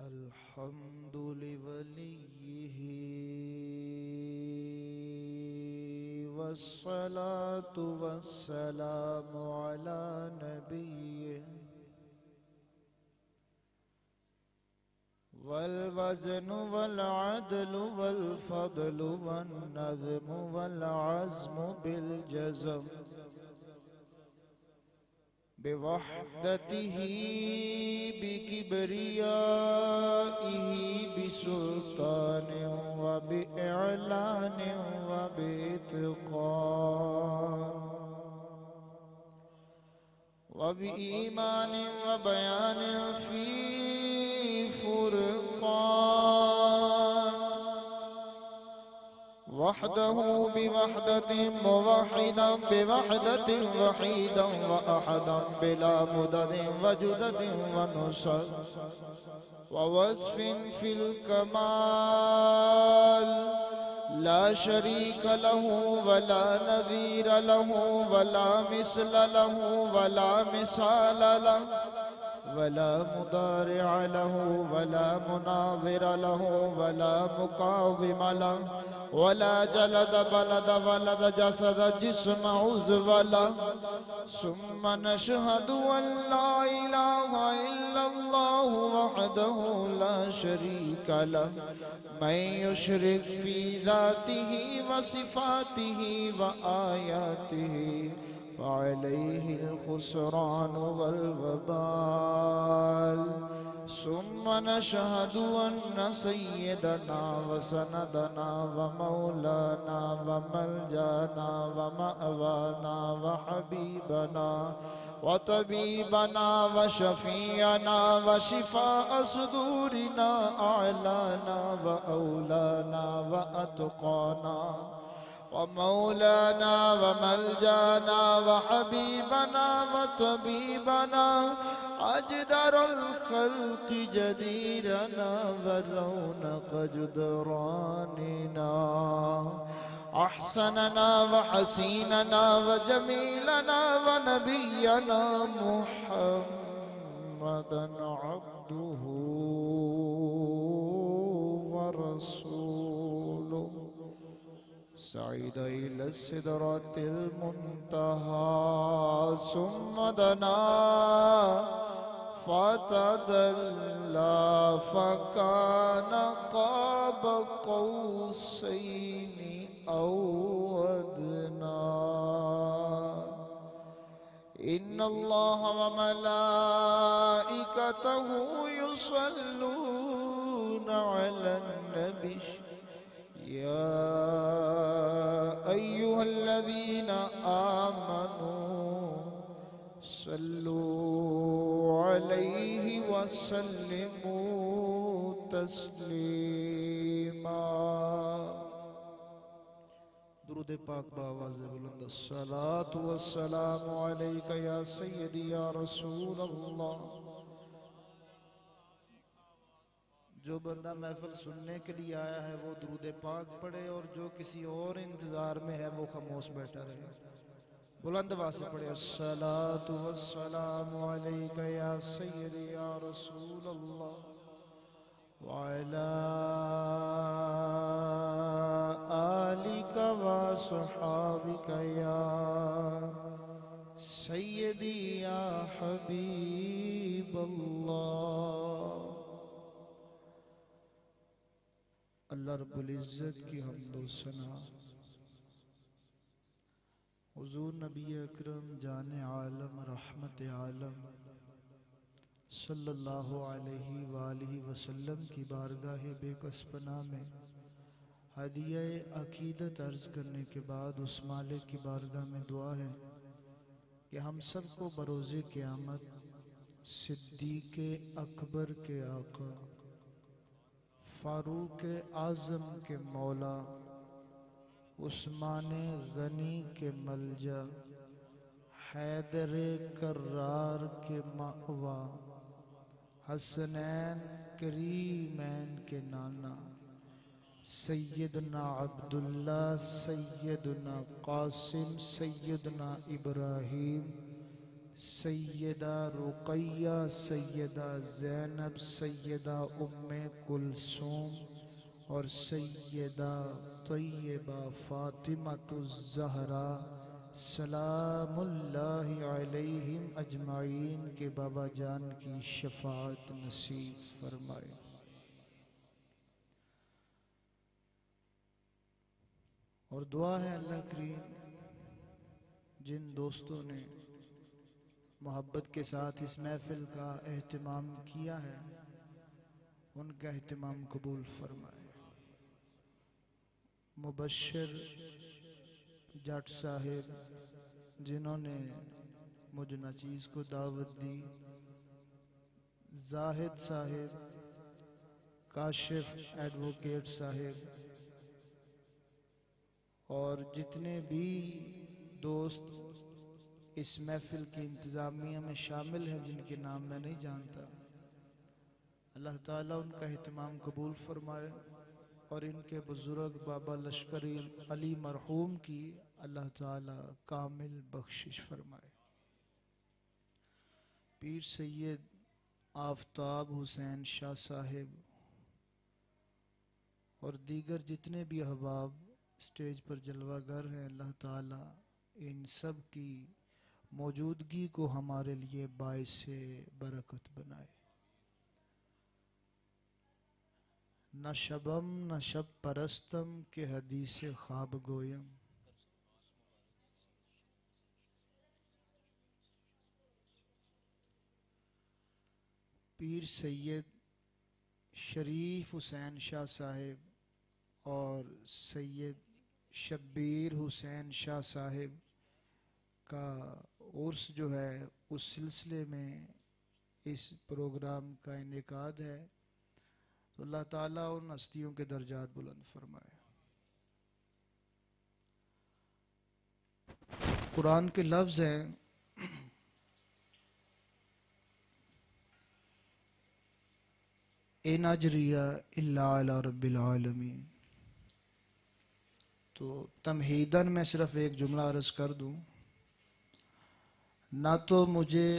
الحمد لوليه والصلاة والسلام على نبيه والوزن والعدل والفضل والنظم والعزم بالجزم بوحدته بكبريائه بسلطان وبإعلان وبإتقان وبإيمان وبيان في فرقان وحده بوحدة موحدا بوحدة وحيدا وأحدا بلا مدد وجدد ونصر ووصف في الكمال لا شريك له ولا نظير له ولا مثل له ولا مثال له ولا مضارع له ولا مناظر له ولا مقاوم له ولا جلد بلد ولد جسد جسم عزو له ثم نشهد أن لا إله إلا الله وحده لا شريك له من يشرك في ذاته وصفاته وآياته فعليه الخسران والوبال ثم نشهد أن سيدنا وسندنا ومولانا وملجانا ومأوانا وحبيبنا وطبيبنا وشفيعنا وشفاء صدورنا أعلانا وأولانا وأتقانا ومولانا وملجانا وحبيبنا وطبيبنا أجدر الخلق جديرنا ورونق جدراننا أحسننا وحسيننا وجميلنا ونبينا محمدا عبده ورسوله سعيد إلى السدرة المنتهى ثم دنا فتدلى فكان قاب قوسين أو أدنى إن الله وملائكته يصلون على النبي يا أيها الذين آمنوا صلوا عليه وسلموا تسليما درود پاک بآواز بلند الصلاة والسلام عليك يا سيدي يا رسول الله جو بندہ محفل سننے کے لیے آیا ہے وہ درود پاک پڑھے اور جو کسی اور انتظار میں ہے وہ خاموش بیٹھا رہے بلند آواز سے پڑھے الصلاة والسلام علیک یا سیدی یا رسول اللہ وعلا آلک وصحابک یا سیدی یا حبیب اللہ اللہ رب العزت کی حمد و ثنا حضور نبی اکرم جان عالم رحمت عالم صلی اللہ علیہ وآلہ وسلم کی بارگاہ بے کس پناہ میں ہدیہ عقیدت عرض کرنے کے بعد اس مالک کی بارگاہ میں دعا ہے کہ ہم سب کو بروز قیامت صدیق اکبر کے آقا فاروق اعظم کے مولا عثمان غنی کے ملجا حیدر کرار کے مأوا حسنین کریمین کے نانا سیدنا عبداللہ سیدنا قاسم سیدنا ابراہیم سیدہ رقیہ، سیدہ زینب، سیدہ ام کلثوم اور سیدہ طیبہ فاطمۃ الزہرا سلام اللہ علیہم اجمعین کے بابا جان کی شفاعت نصیب فرمائے۔ اور دعا ہے اللہ کریم جن دوستوں نے محبت کے ساتھ اس محفل کا اہتمام کیا ہے ان کا اہتمام قبول فرمائے۔ مبشر جٹ صاحب جنہوں نے مجھ ناچیز کو دعوت دی، زاہد صاحب، کاشف ایڈوکیٹ صاحب اور جتنے بھی دوست اس محفل کی انتظامیہ میں شامل ہیں جن کے نام میں نہیں جانتا، اللہ تعالیٰ ان کا اہتمام قبول فرمائے اور ان کے بزرگ بابا لشکری علی مرحوم کی اللہ تعالیٰ کامل بخشش فرمائے۔ پیر سید آفتاب حسین شاہ صاحب اور دیگر جتنے بھی احباب اسٹیج پر جلوہ گر ہیں، اللہ تعالیٰ ان سب کی موجودگی کو ہمارے لیے باعث برکت بنائے۔ نہ شبم نہ شب پرستم کہ حدیث خواب گویم، پیر سید شریف حسین شاہ صاحب اور سید شبیر حسین شاہ صاحب کا عرس جو ہے اس سلسلے میں اس پروگرام کا انعقاد ہے، تو اللہ تعالیٰ ان ہستیوں کے درجات بلند فرمائے۔ قرآن کے لفظ ہیں اِنْ أَجْرِيَ إِلَّا عَلَى رَبِّ الْعَالَمِينَ۔ تو تمہیداً میں صرف ایک جملہ عرض کر دوں، نہ تو مجھے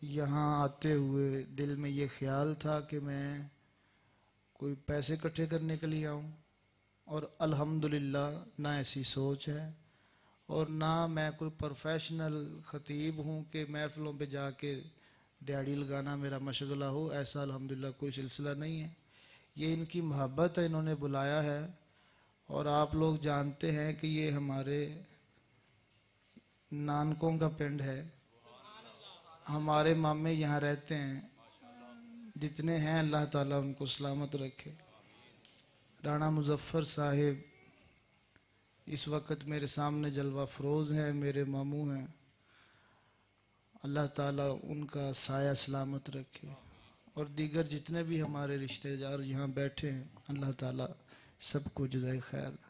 یہاں آتے ہوئے دل میں یہ خیال تھا کہ میں کوئی پیسے اکٹھے کرنے کے لیے آؤں، اور الحمدللہ نہ ایسی سوچ ہے، اور نہ میں کوئی پروفیشنل خطیب ہوں کہ محفلوں پہ جا کے دیہڑی لگانا میرا مشغلہ ہو، ایسا الحمدللہ کوئی سلسلہ نہیں ہے۔ یہ ان کی محبت ہے، انہوں نے بلایا ہے، اور آپ لوگ جانتے ہیں کہ یہ ہمارے نانکوں کا پنڈ ہے، ہمارے مامے یہاں رہتے ہیں، جتنے ہیں اللہ تعالیٰ ان کو سلامت رکھے۔ رانا مظفر صاحب اس وقت میرے سامنے جلوہ فروز ہیں، میرے ماموں ہیں، اللہ تعالیٰ ان کا سایہ سلامت رکھے، اور دیگر جتنے بھی ہمارے رشتہ دار یہاں بیٹھے ہیں اللہ تعالیٰ سب کو جزائے خیر۔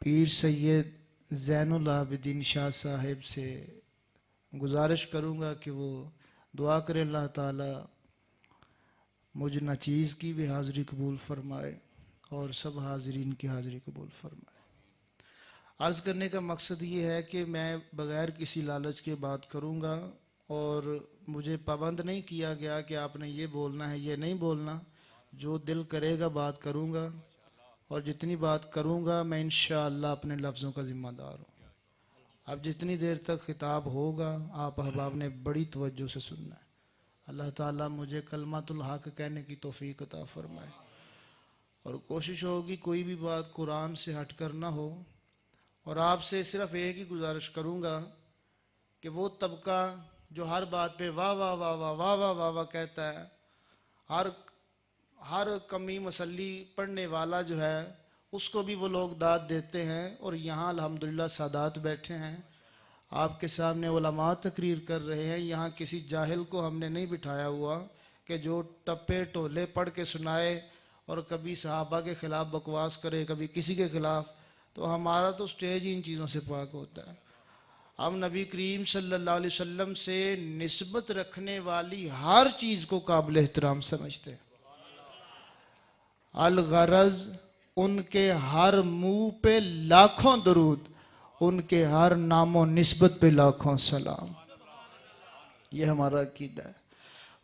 پیر سید زین العابدین شاہ صاحب سے گزارش کروں گا کہ وہ دعا کرے اللہ تعالیٰ مجھ ناچیز کی بھی حاضری قبول فرمائے اور سب حاضرین کی حاضری قبول فرمائے۔ عرض کرنے کا مقصد یہ ہے کہ میں بغیر کسی لالچ کے بات کروں گا، اور مجھے پابند نہیں کیا گیا کہ آپ نے یہ بولنا ہے یہ نہیں بولنا، جو دل کرے گا بات کروں گا، اور جتنی بات کروں گا میں انشاءاللہ اپنے لفظوں کا ذمہ دار ہوں۔ اب جتنی دیر تک خطاب ہوگا آپ احباب نے بڑی توجہ سے سننا ہے۔ اللہ تعالیٰ مجھے کلمۃ الحق کہنے کی توفیق عطا فرمائے، اور کوشش ہوگی کوئی بھی بات قرآن سے ہٹ کر نہ ہو، اور آپ سے صرف ایک ہی گزارش کروں گا کہ وہ طبقہ جو ہر بات پہ واہ واہ واہ واہ واہ واہ واہ واہ کہتا ہے، ہر کمی مسلی پڑھنے والا جو ہے اس کو بھی وہ لوگ داد دیتے ہیں، اور یہاں الحمدللہ سادات بیٹھے ہیں، آپ کے سامنے علماء تقریر کر رہے ہیں، یہاں کسی جاہل کو ہم نے نہیں بٹھایا ہوا کہ جو ٹپے ٹولے پڑھ کے سنائے اور کبھی صحابہ کے خلاف بکواس کرے کبھی کسی کے خلاف، تو ہمارا تو سٹیج ہی ان چیزوں سے پاک ہوتا ہے۔ ہم نبی کریم صلی اللہ علیہ وسلم سے نسبت رکھنے والی ہر چیز کو قابل احترام سمجھتے ہیں۔ الغرض ان کے ہر منہ پہ لاکھوں درود، ان کے ہر نام و نسبت پہ لاکھوں سلام۔ یہ ہمارا عقیدہ ہے۔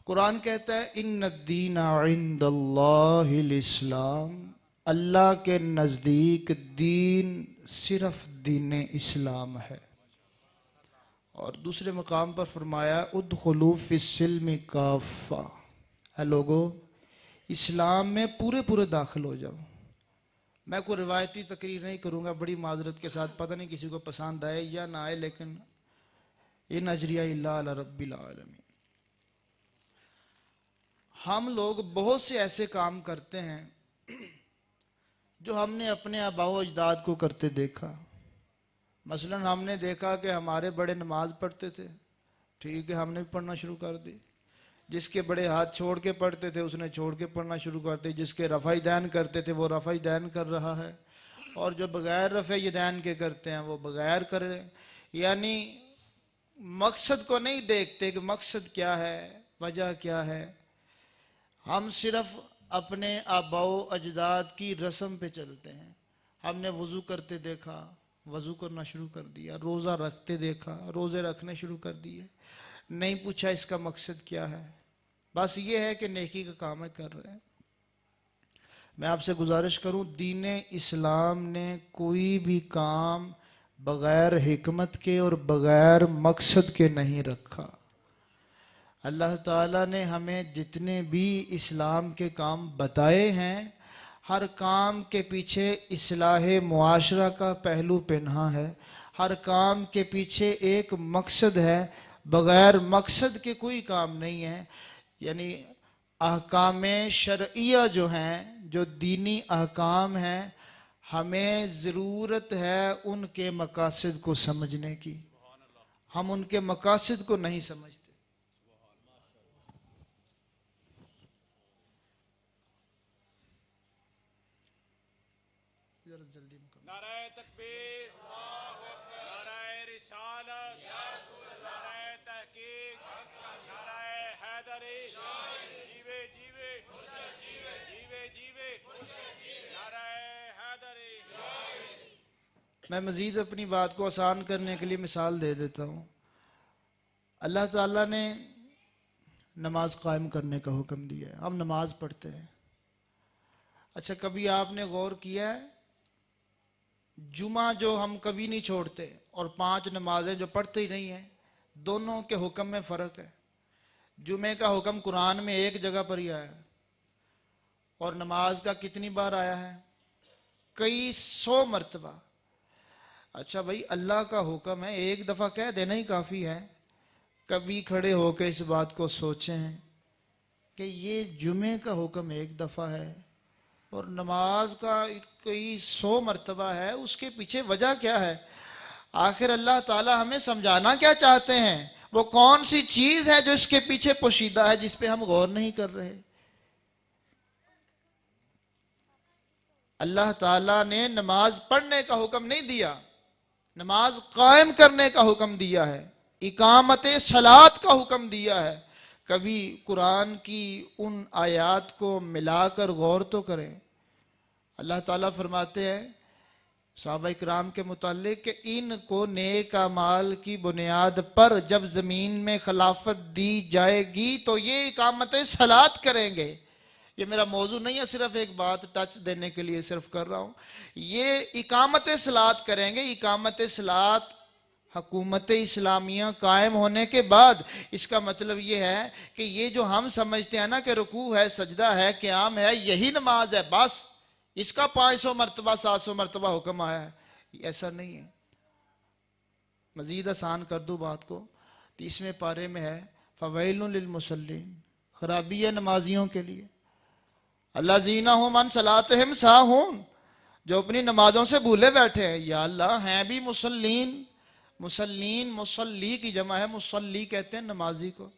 قرآن کہتا ہے ان الدین عند اللہ الاسلام، اللہ کے نزدیک دین صرف دین اسلام ہے۔ اور دوسرے مقام پر فرمایا ادخلوا فی السلم کافہ، اے لوگو اسلام میں پورے داخل ہو جاؤ۔ میں کوئی روایتی تقریر نہیں کروں گا، بڑی معذرت کے ساتھ، پتہ نہیں کسی کو پسند آئے یا نہ آئے، لیکن ان اجریہ الا علی رب العالمین۔ ہم لوگ بہت سے ایسے کام کرتے ہیں جو ہم نے اپنے آباء و اجداد کو کرتے دیکھا۔ مثلا ہم نے دیکھا کہ ہمارے بڑے نماز پڑھتے تھے، ٹھیک ہے، ہم نے بھی پڑھنا شروع کر دی۔ جس کے بڑے ہاتھ چھوڑ کے پڑھتے تھے اس نے چھوڑ کے پڑھنا شروع کر دی، جس کے رفع دین کرتے تھے وہ رفع دین کر رہا ہے، اور جو بغیر رفع دین کے کرتے ہیں وہ بغیر کر رہے ہیں۔ یعنی مقصد کو نہیں دیکھتے کہ مقصد کیا ہے، وجہ کیا ہے۔ ہم صرف اپنے آباء و اجداد کی رسم پہ چلتے ہیں۔ ہم نے وضو کرتے دیکھا، وضو کرنا شروع کر دیا، روزہ رکھتے دیکھا، روزے رکھنے شروع کر دیے، نہیں پوچھا اس کا مقصد کیا ہے، بس یہ ہے کہ نیکی کا کام ہے، کر رہے ہیں۔ میں آپ سے گزارش کروں، دین اسلام نے کوئی بھی کام بغیر حکمت کے اور بغیر مقصد کے نہیں رکھا۔ اللہ تعالیٰ نے ہمیں جتنے بھی اسلام کے کام بتائے ہیں، ہر کام کے پیچھے اصلاح معاشرہ کا پہلو پنہا ہے، ہر کام کے پیچھے ایک مقصد ہے، بغیر مقصد کے کوئی کام نہیں ہے۔ یعنی احکام شرعیہ جو ہیں، جو دینی احکام ہیں، ہمیں ضرورت ہے ان کے مقاصد کو سمجھنے کی۔ ہم ان کے مقاصد کو نہیں سمجھتے۔ نعرہ تکبیر، نعرہ رسالت، نعرہ تحقیق، نعرہ حیدری، جیوے جیوے جیوے جیوے، نعرہ حیدری۔ میں مزید اپنی بات کو آسان کرنے کے لیے مثال دے دیتا ہوں۔ اللہ تعالیٰ نے نماز قائم کرنے کا حکم دیا ہے، ہم نماز پڑھتے ہیں۔ اچھا کبھی آپ نے غور کیا ہے جمعہ جو ہم کبھی نہیں چھوڑتے اور 5 نمازیں جو پڑھتے ہی نہیں ہیں، دونوں کے حکم میں فرق ہے۔ جمعے کا حکم قرآن میں ایک جگہ پر ہی آیا ہے، اور نماز کا کتنی بار آیا ہے؟ کئی 100 مرتبہ۔ اچھا بھائی، اللہ کا حکم ہے، ایک دفعہ کہہ دینا ہی کافی ہے۔ کبھی کھڑے ہو کے اس بات کو سوچیں کہ یہ جمعے کا حکم ایک دفعہ ہے اور نماز کا کئی 100 مرتبہ ہے، اس کے پیچھے وجہ کیا ہے؟ آخر اللہ تعالی ہمیں سمجھانا کیا چاہتے ہیں؟ وہ کون سی چیز ہے جو اس کے پیچھے پوشیدہ ہے، جس پہ ہم غور نہیں کر رہے؟ اللہ تعالیٰ نے نماز پڑھنے کا حکم نہیں دیا، نماز قائم کرنے کا حکم دیا ہے، اقامت صلاۃ کا حکم دیا ہے۔ کبھی قرآن کی ان آیات کو ملا کر غور تو کریں۔ اللہ تعالیٰ فرماتے ہیں صحابہ کرام کے متعلق کہ ان کو نیک اعمال کی بنیاد پر جب زمین میں خلافت دی جائے گی تو یہ اقامت صلاۃ کریں گے۔ یہ میرا موضوع نہیں ہے، صرف ایک بات ٹچ دینے کے لیے صرف کر رہا ہوں۔ یہ اقامت صلاۃ کریں گے۔ اقامت صلاۃ حکومت اسلامیہ قائم ہونے کے بعد، اس کا مطلب یہ ہے کہ یہ جو ہم سمجھتے ہیں نا کہ رکوع ہے، سجدہ ہے، قیام ہے، یہی نماز ہے، بس اس کا 500 مرتبہ 700 مرتبہ حکم آیا ہے، ایسا نہیں ہے۔ مزید آسان کر دو بات کو، 30ویں پارے میں ہے فویل للمصلین، خرابی ہے نمازیوں کے لیے۔ الذین ھم عن صلاتہم ساہون، جو اپنی نمازوں سے بھولے بیٹھے ہیں۔ یا اللہ، ہیں بھی مسلین، مسلین مصلی کی جمع ہے، مصلی کہتے ہیں نمازی کو۔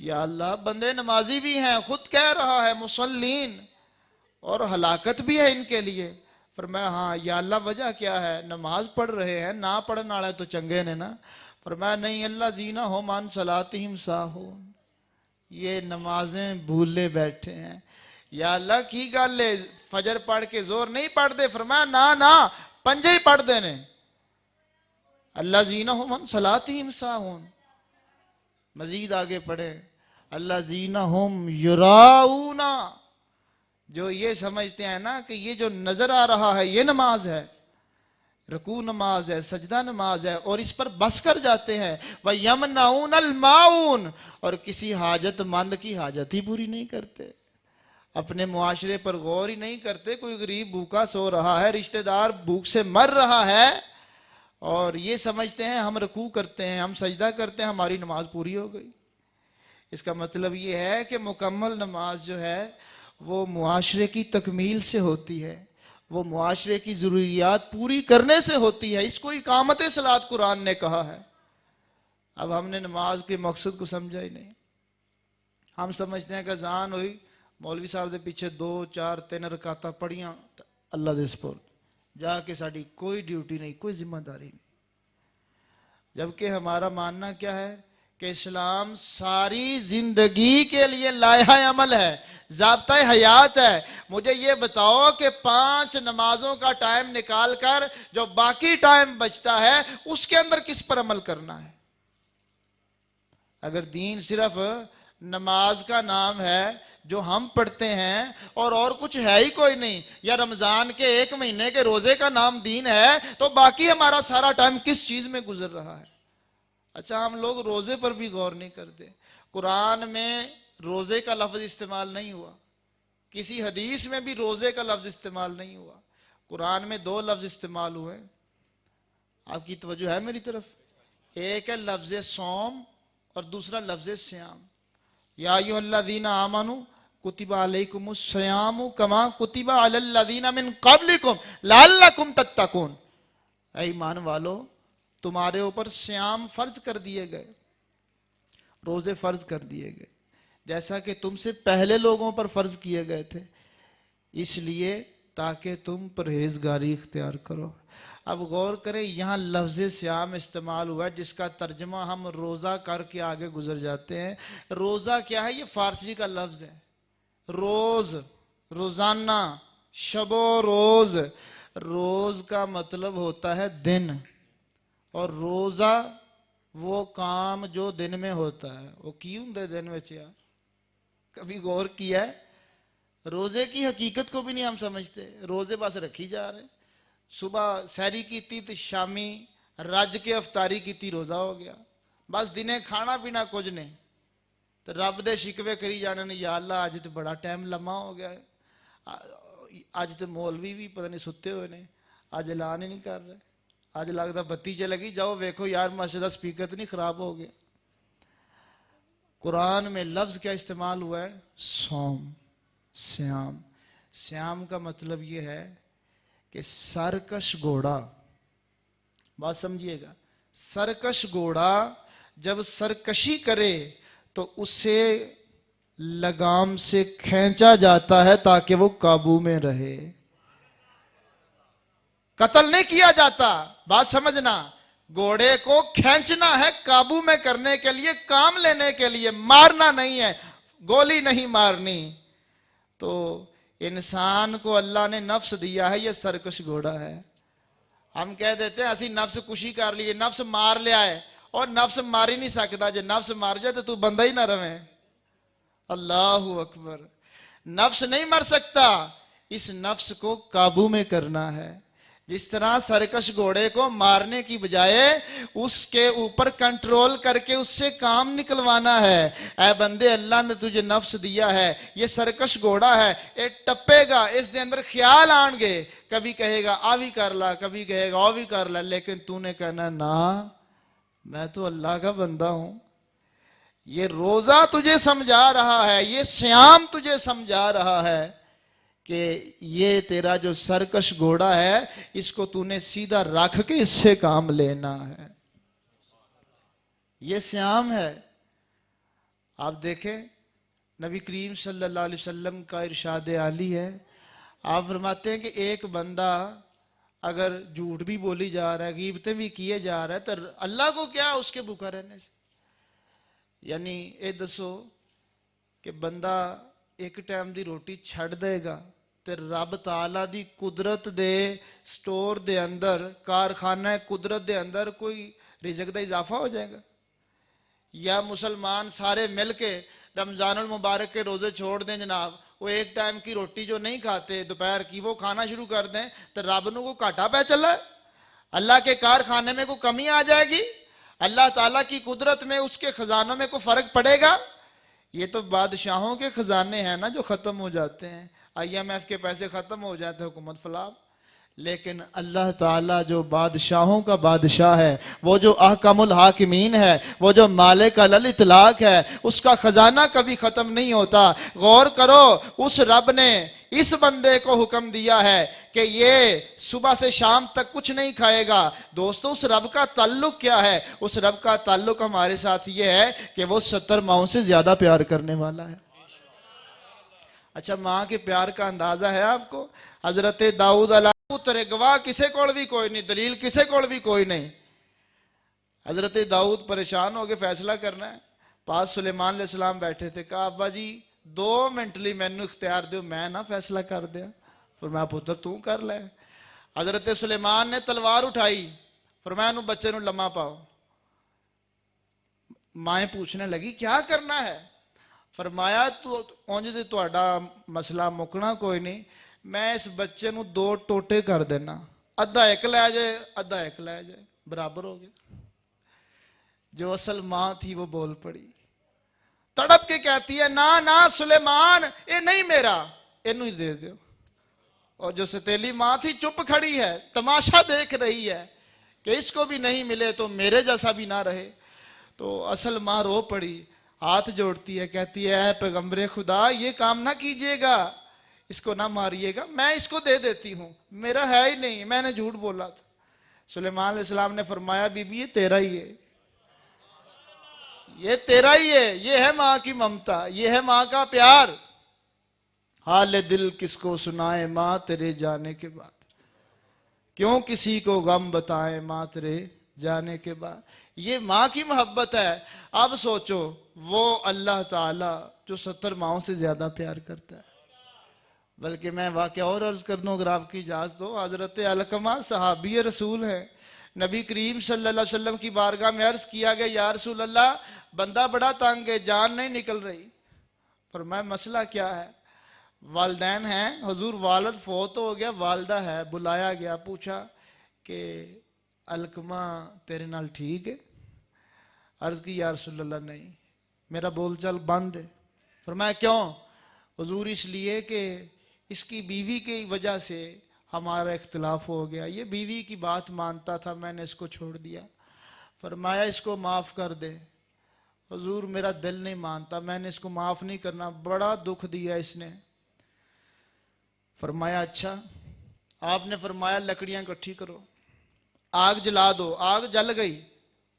یا اللہ، بندے نمازی بھی ہیں، خود کہہ رہا ہے مسلین، اور ہلاکت بھی ہے ان کے لیے۔ فرمایا ہاں یا اللہ، وجہ کیا ہے؟ نماز پڑھ رہے ہیں، نہ پڑھنے والے تو چنگے نے نا۔ فرمایا نہیں، الذین ھم عن صلاتہم ساہون، یہ نمازیں بھولے بیٹھے ہیں۔ یا اللہ کی گل ہے فجر پڑھ کے زور نہیں پڑھ دے، فرمایا نا پنجے ہی پڑھ دینے. اللہ زینہم عن صلاتہم ساہون. مزید آگے پڑھے اللہ زینہم یراؤون، جو یہ سمجھتے ہیں نا کہ یہ جو نظر آ رہا ہے یہ نماز ہے، رکوع نماز ہے، سجدہ نماز ہے، اور اس پر بس کر جاتے ہیں. وَيَمْنَعُونَ الْمَاعُونَ، اور کسی حاجت مند کی حاجت ہی پوری نہیں کرتے، اپنے معاشرے پر غور ہی نہیں کرتے. کوئی غریب بھوکا سو رہا ہے، رشتہ دار بھوک سے مر رہا ہے، اور یہ سمجھتے ہیں ہم رکوع کرتے ہیں، ہم سجدہ کرتے ہیں، ہماری نماز پوری ہو گئی. اس کا مطلب یہ ہے کہ مکمل نماز جو ہے وہ معاشرے کی تکمیل سے ہوتی ہے، وہ معاشرے کی ضروریات پوری کرنے سے ہوتی ہے. اس کو اقامت صلاۃ قرآن نے کہا ہے. اب ہم نے نماز کے مقصد کو سمجھا ہی نہیں. ہم سمجھتے ہیں کہ اذان ہوئی، مولوی صاحب دے پیچھے 2 4 3 رکعتاں پڑھیاں، اللہ دے سپرد، جا کے ساری کوئی ڈیوٹی نہیں، کوئی ذمہ داری نہیں. جبکہ ہمارا ماننا کیا ہے کہ اسلام ساری زندگی کے لیے لائحہ عمل ہے، ضابطہ حیات ہے. مجھے یہ بتاؤ کہ 5 نمازوں کا ٹائم نکال کر جو باقی ٹائم بچتا ہے اس کے اندر کس پر عمل کرنا ہے؟ اگر دین صرف نماز کا نام ہے جو ہم پڑھتے ہیں اور کچھ ہے ہی کوئی نہیں، یا رمضان کے 1 مہینے کے روزے کا نام دین ہے، تو باقی ہمارا سارا ٹائم کس چیز میں گزر رہا ہے؟ اچھا، ہم لوگ روزے پر بھی غور نہیں کرتے. قرآن میں روزے کا لفظ استعمال نہیں ہوا، کسی حدیث میں بھی روزے کا لفظ استعمال نہیں ہوا. قرآن میں 2 لفظ استعمال ہوئے. آپ کی توجہ ہے میری طرف؟ ایک ہے لفظ صوم اور دوسرا لفظ سیام. یا ایھا الذین آمنوا کتب علیکم الصیام کما کتب علی الذین من قبلکم لعلکم تتقون. اے ایمان والو، تمہارے اوپر سیام فرض کر دیے گئے، روزے فرض کر دیے گئے جیسا کہ تم سے پہلے لوگوں پر فرض کیے گئے تھے، اس لیے تاکہ تم پرہیزگاری اختیار کرو. اب غور کریں، یہاں لفظ سیام استعمال ہوا ہے جس کا ترجمہ ہم روزہ کر کے آگے گزر جاتے ہیں. روزہ کیا ہے؟ یہ فارسی کا لفظ ہے. روز، روزانہ، شب و روز. روز کا مطلب ہوتا ہے دن، اور روزہ وہ کام جو دن میں ہوتا ہے. وہ کیوں دے دن میں یار؟ کبھی غور کیا ہے؟ روزے کی حقیقت کو بھی نہیں ہم سمجھتے، روزے بس رکھی جا رہے ہیں. صبح سحری کیتی تو شامی رج کے افطاری کیتی، روزہ ہو گیا. بس دنے کھانا پینا کچھ نہیں، تو رب دے شکوے کری جانے نے، یا اللہ اج تو بڑا ٹائم لمحہ ہو گیا ہے، اج تو مولوی بھی پتہ نہیں ستے ہوئے نے، اج اعلان ہی نہیں کر رہے، اج لگتا بتی چلے گی، جاؤ ویکھو یار مسجد کا سپیکر تو نہیں خراب ہو گیا. قرآن میں لفظ کیا استعمال ہوا ہے؟ صوم، سیام. سیام کا مطلب یہ ہے کہ سرکش گھوڑا، بات سمجھیے گا، سرکش گھوڑا جب سرکشی کرے تو اسے لگام سے کھینچا جاتا ہے تاکہ وہ قابو میں رہے، قتل نہیں کیا جاتا. بات سمجھنا، گھوڑے کو کھینچنا ہے قابو میں کرنے کے لیے، کام لینے کے لیے، مارنا نہیں ہے، گولی نہیں مارنی. تو انسان کو اللہ نے نفس دیا ہے، یہ سرکش گھوڑا ہے. ہم کہہ دیتے ہیں اسی نفس کشی کر لیے، نفس مار لیا ہے، اور نفس مار ہی نہیں سکتا. جو نفس مار جائے تو بندہ ہی نہ رہے. اللہ اکبر. نفس نہیں مر سکتا، اس نفس کو قابو میں کرنا ہے. جس طرح سرکش گھوڑے کو مارنے کی بجائے اس کے اوپر کنٹرول کر کے اس سے کام نکلوانا ہے. اے بندے، اللہ نے تجھے نفس دیا ہے، یہ سرکش گھوڑا ہے، یہ ٹپے گا، اس دے اندر خیال آن گے، کبھی کہے گا آ بھی کر لا، کبھی کہے گا آ بھی کر لا، لیکن تو نے کہنا نا، میں تو اللہ کا بندہ ہوں. یہ روزہ تجھے سمجھا رہا ہے، یہ سیام تجھے سمجھا رہا ہے کہ یہ تیرا جو سرکش گھوڑا ہے اس کو تو نے سیدھا رکھ کے اس سے کام لینا ہے. یہ سیام ہے. آپ دیکھیں نبی کریم صلی اللہ علیہ وسلم کا ارشاد عالی ہے. آپ فرماتے ہیں کہ ایک بندہ اگر جھوٹ بھی بولی جا رہا ہے، غیبتیں بھی کیے جا رہا ہے، تو اللہ کو کیا اس کے بھوکا رہنے سے؟ یعنی اے دسو کہ بندہ ਇੱਕ ਟਾਈਮ ਦੀ ਰੋਟੀ ਛੱਡ ਦੇਗਾ ਤੇ ਰੱਬ ਤਾਲਾ ਦੀ ਕੁਦਰਤ ਦੇ ਸਟੋਰ ਦੇ ਅੰਦਰ, ਕਾਰਖਾਨਾ ਕੁਦਰਤ ਦੇ ਅੰਦਰ ਕੋਈ ਰਿਜ਼ਕ ਦਾ ਇਜ਼ਾਫਾ ਹੋ ਜਾਏਗਾ। یا مسلمان سارے مل کے رمضان المبارک کے روزے چھوڑ دیں جناب, وہ ایک ٹائم کی روٹی جو نہیں کھاتے دوپہر کی وہ کھانا شروع کر دیں تو رب نو کو گھاٹا پہ چلا ہے, اللہ کے کارخانے میں کوئی کمی آ جائے گی, اللہ تعالیٰ کی قدرت میں اس کے خزانوں میں کوئی فرق پڑے گا؟ یہ تو بادشاہوں کے خزانے ہیں نا جو ختم ہو جاتے ہیں, IMF کے پیسے ختم ہو جاتے ہیں, حکومت فلاب. لیکن اللہ تعالیٰ جو بادشاہوں کا بادشاہ ہے, وہ جو احکم الحاکمین ہے, وہ جو مالک الاطلاق ہے, اس کا خزانہ کبھی ختم نہیں ہوتا. غور کرو, اس رب نے اس بندے کو حکم دیا ہے کہ یہ صبح سے شام تک کچھ نہیں کھائے گا. دوستو اس رب کا تعلق کیا ہے؟ اس رب کا تعلق ہمارے ساتھ یہ ہے کہ وہ 70 ماؤں سے زیادہ پیار کرنے والا ہے. اچھا, ماں کے پیار کا اندازہ ہے آپ کو؟ حضرت داؤد علیہ پتر گواہ کسے کول بھی کوئی نہیں, دلیل کسے کول بھی کوئی نہیں. حضرت داؤد پریشان ہو کے فیصلہ کرنا ہے. پاس سلیمان علیہ السلام بیٹھے تھے, کہا ابا جی 2 منٹ لی مینو اختیار دیو, میں نہ فیصلہ کر دیا. فرمایا پتر تو کر لے. حضرت سلیمان نے تلوار اٹھائی, فرمایا نو بچے نو لمحہ پاؤ. مائیں پوچھنے لگی کیا کرنا ہے؟ فرمایا تو اونج دے تہاڈا مسئلہ مکنا کوئی نہیں, میں اس بچے نو 2 ٹوٹے کر دینا, ادھا ایک لے جائے ادھا ایک لے جائے, برابر ہو گیا. جو اصل ماں تھی وہ بول پڑی, تڑپ کے کہتی ہے نا نا سلیمان یہ نہیں میرا, اینو ہی دے دیو. اور جو ستیلی ماں تھی چپ کھڑی ہے, تماشا دیکھ رہی ہے کہ اس کو بھی نہیں ملے تو میرے جیسا بھی نہ رہے. تو اصل ماں رو پڑی, ہاتھ جوڑتی ہے, کہتی ہے اے پیغمبر خدا یہ کام نہ کیجئے گا, اس کو نہ ماریے گا, میں اس کو دے دیتی ہوں, میرا ہے ہی نہیں, میں نے جھوٹ بولا تھا. سلیمان علیہ السلام نے فرمایا بی بی یہ تیرا ہی ہے, یہ تیرا ہی ہے, یہ ہے ماں کی ممتا, یہ ہے ماں کا پیار. حال دل کس کو سنائے ماں تیرے جانے کے بعد, کیوں کسی کو غم بتائیں ماں تیرے جانے کے بعد. یہ ماں کی محبت ہے. اب سوچو وہ اللہ تعالیٰ جو 70 ماؤں سے زیادہ پیار کرتا ہے. بلکہ میں واقعہ اور عرض کر دوں اگر آپ کی اجازت ہو. حضرت علقمہ صحابی رسول ہے, نبی کریم صلی اللہ علیہ وسلم کی بارگاہ میں عرض کیا گیا یا رسول اللہ بندہ بڑا تنگ ہے, جان نہیں نکل رہی. فرمایا مسئلہ کیا ہے؟ والدین ہیں, حضور والد فوت ہو گیا, والدہ ہے, بلایا گیا, پوچھا کہ علقمہ تیرے نال ٹھیک ہے؟ عرض کی یا رسول اللہ نہیں, میرا بول چال بند ہے. فرمایا کیوں؟ حضور اس لیے کہ اس کی بیوی کی وجہ سے ہمارا اختلاف ہو گیا, یہ بیوی کی بات مانتا تھا, میں نے اس کو چھوڑ دیا. فرمایا اس کو معاف کر دے. حضور میرا دل نہیں مانتا, میں نے اس کو معاف نہیں کرنا, بڑا دکھ دیا اس نے. فرمایا اچھا. آپ نے فرمایا لکڑیاں اکٹھی کرو, آگ جلا دو. آگ جل گئی.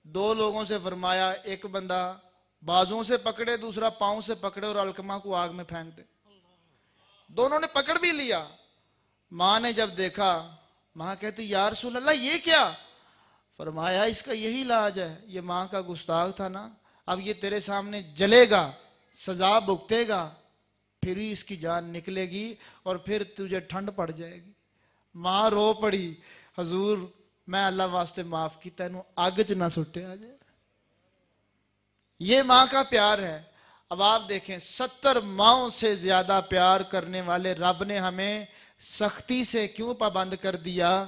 2 لوگوں سے فرمایا ایک بندہ بازوں سے پکڑے, دوسرا پاؤں سے پکڑے اور علقمہ کو آگ میں پھینک دے. دونوں نے پکڑ بھی لیا. ماں نے جب دیکھا, ماں کہتی یا رسول اللہ یہ کیا؟ فرمایا اس کا یہی علاج ہے, یہ ماں کا گستاخ تھا نا, اب یہ تیرے سامنے جلے گا, سزا بھگتے گا, پھر ہی اس کی جان نکلے گی اور پھر تجھے ٹھنڈ پڑ جائے گی. ماں رو پڑی, حضور میں اللہ واسطے معاف کی, تینوں آگ چ نہ سٹے آ جائے. یہ ماں کا پیار ہے. اب آپ دیکھیں 70 ماؤں سے زیادہ پیار کرنے والے رب نے ہمیں سختی سے کیوں پابند کر دیا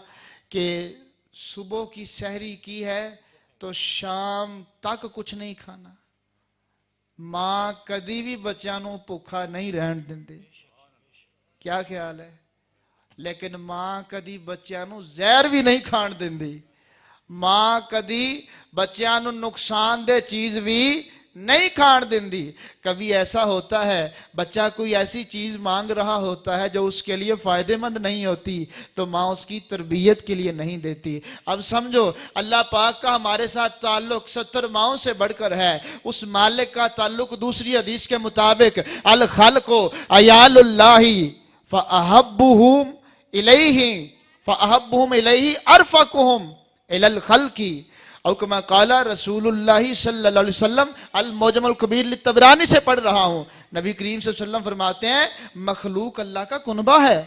کہ صبح کی سحری کی ہے تو شام تک کچھ نہیں کھانا. ماں کدی بھی بچیاں نوں بھوکا نہیں رہن دیندے. کیا خیال ہے؟ لیکن ماں کدی بچیاں نوں زہر بھی نہیں کھان دیندی. ماں کدی بچیاں نوں نقصان دہ چیز بھی نہیں کھان دیندی. کبھی ایسا ہوتا ہے بچہ کوئی ایسی چیز مانگ رہا ہوتا ہے جو اس کے لیے فائدہ مند نہیں ہوتی تو ماں اس کی تربیت کے لیے نہیں دیتی. اب سمجھو اللہ پاک کا ہمارے ساتھ تعلق 70 ماؤں سے بڑھ کر ہے. اس مالک کا تعلق دوسری حدیث کے مطابق الخلق عیال اللہ فأحبهم الیہ ارفقهم الی الخلق. او کما قال رسول اللہ صلی اللہ علیہ وسلم، المعجم الکبیر للطبرانی سے پڑھ رہا ہوں، نبی کریم صلی اللہ علیہ وسلم فرماتے ہیں مخلوق اللہ کا کنبہ ہے،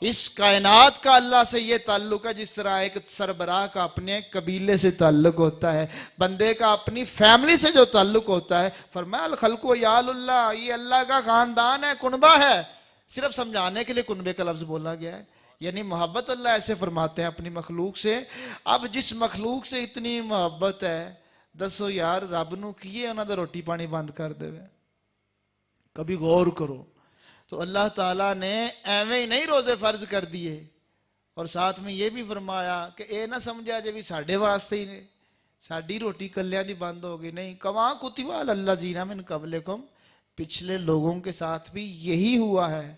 اس کائنات کا اللہ سے یہ تعلق ہے جس طرح ایک سربراہ کا اپنے قبیلے سے تعلق ہوتا ہے، بندے کا اپنی فیملی سے جو تعلق ہوتا ہے۔ فرمایا الخلق یال اللہ، یہ اللہ کا خاندان ہے، کنبہ ہے، صرف سمجھانے کے لیے کنبے کا لفظ بولا گیا ہے، یعنی محبت اللہ ایسے فرماتے ہیں اپنی مخلوق سے۔ اب جس مخلوق سے اتنی محبت ہے، دسو یار رب نو کیے انہاں دا روٹی پانی بند کر دے، کبھی غور کرو۔ تو اللہ تعالیٰ نے ایویں ہی نہیں روزے فرض کر دیے، اور ساتھ میں یہ بھی فرمایا کہ اے نہ سمجھا جے بھی ساڈے واسطے ہی نے، ساڈی روٹی کلیاں دی بند ہوگی، نہیں، کما کتب علی الذین من قبلکم، پچھلے لوگوں کے ساتھ بھی یہی ہوا ہے۔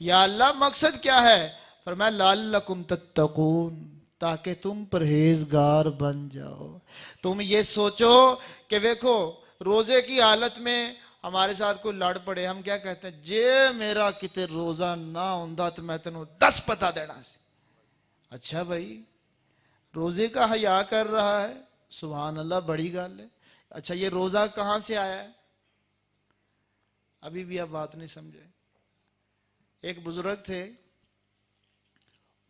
یا اللہ مقصد کیا ہے؟ فرمایا لعلکم تتقون، تاکہ تم پرہیزگار بن جاؤ۔ تم یہ سوچو کہ دیکھو روزے کی حالت میں ہمارے ساتھ کوئی لڑ پڑے، ہم کیا کہتے ہیں، جے میرا کتے روزہ نہ ہوندا تو میں تینوں 10 پتہ دینا سی۔ اچھا بھائی روزے کا حیا کر رہا ہے، سبحان اللہ، بڑی گل ہے۔ اچھا یہ روزہ کہاں سے آیا ہے؟ ابھی بھی آپ بات نہیں سمجھے۔ ایک بزرگ تھے،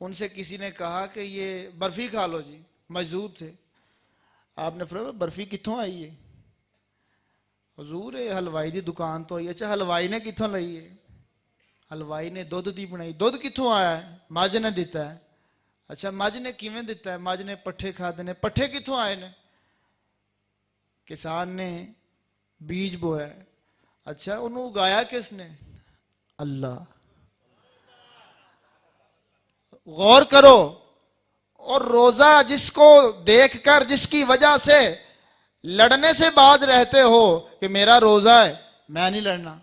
ان سے کسی نے کہا کہ یہ برفی کھا لو جی، مجذوب تھے۔ آپ نے فرمایا برفی کتھوں آئی ہے؟ حضور حلوائی دی دکان تو آئی۔ اچھا حلوائی نے کتھوں لئی ہے؟ حلوائی نے دودھ دی بنائی۔ دودھ کتھوں آیا ہے؟ مجھ نے دیتا ہے۔ اچھا مجھ نے کیویں دیتا ہے؟ مجھ نے پٹھے کھا دینے۔ پٹھے کتھوں آئے نے؟ کسان نے بیج بویا ہے۔ اچھا انہوں اگایا کس نے؟ اللہ۔ غور کرو۔ اور روزہ جس کو دیکھ کر، جس کی وجہ سے لڑنے سے باز رہتے ہو کہ میرا روزہ ہے، میں نہیں لڑنا،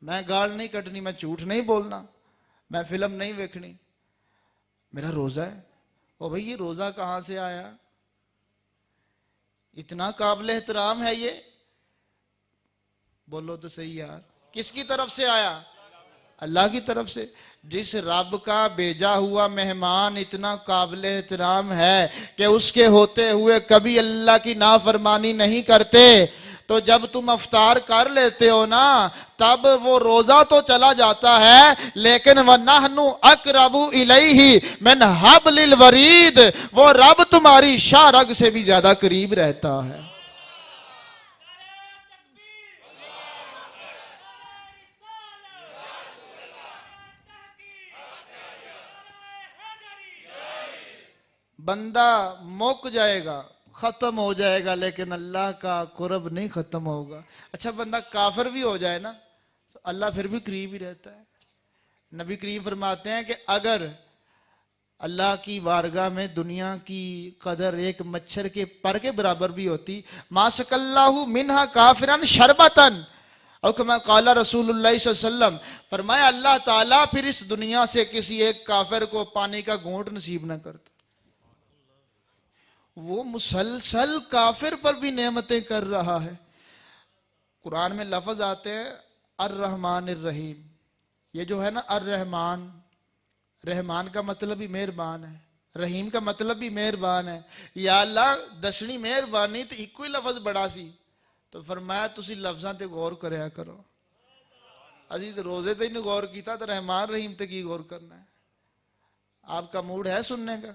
میں گال نہیں کٹنی، میں جھوٹ نہیں بولنا، میں فلم نہیں ویکھنی، میرا روزہ ہے۔ او بھئی یہ روزہ کہاں سے آیا؟ اتنا قابل احترام ہے یہ؟ بولو تو صحیح یار، کس کی طرف سے آیا؟ اللہ کی طرف سے۔ جس رب کا بھیجا ہوا مہمان اتنا قابل احترام ہے کہ اس کے ہوتے ہوئے کبھی اللہ کی نافرمانی نہیں کرتے، تو جب تم افطار کر لیتے ہو نا، تب وہ روزہ تو چلا جاتا ہے، لیکن وَنَحْنُ أَقْرَبُ إِلَيْهِ مِنْ حَبْلِ الْوَرِيدِ، وہ رب تمہاری شاہ رگ سے بھی زیادہ قریب رہتا ہے۔ بندہ موک جائے گا، ختم ہو جائے گا، لیکن اللہ کا قرب نہیں ختم ہوگا۔ اچھا بندہ کافر بھی ہو جائے نا تو اللہ پھر بھی قریب ہی رہتا ہے۔ نبی کریم فرماتے ہیں کہ اگر اللہ کی بارگاہ میں دنیا کی قدر ایک مچھر کے پر کے برابر بھی ہوتی، ما سقى اللہ منہا کافرا شربتا، اور کما قال رسول اللہ صلی اللہ علیہ وسلم، فرمایا اللہ تعالیٰ پھر اس دنیا سے کسی ایک کافر کو پانی کا گھونٹ نصیب نہ کرتا۔ وہ مسلسل کافر پر بھی نعمتیں کر رہا ہے۔ قرآن میں لفظ آتے ہیں الرحمن الرحیم، یہ جو ہے نا الرحمن، رحمان کا مطلب بھی مہربان ہے، رحیم کا مطلب بھی مہربان ہے۔ یا اللہ دشنی مہربانی تو ایک ہی لفظ بڑا سی، تو فرمایا تسی لفظاں تے غور کریا کرو۔ اسی تو روزے تے ہی نہیں غور کیتا تو رحمان رحیم تے کی غور کرنا ہے؟ آپ کا موڈ ہے سننے کا؟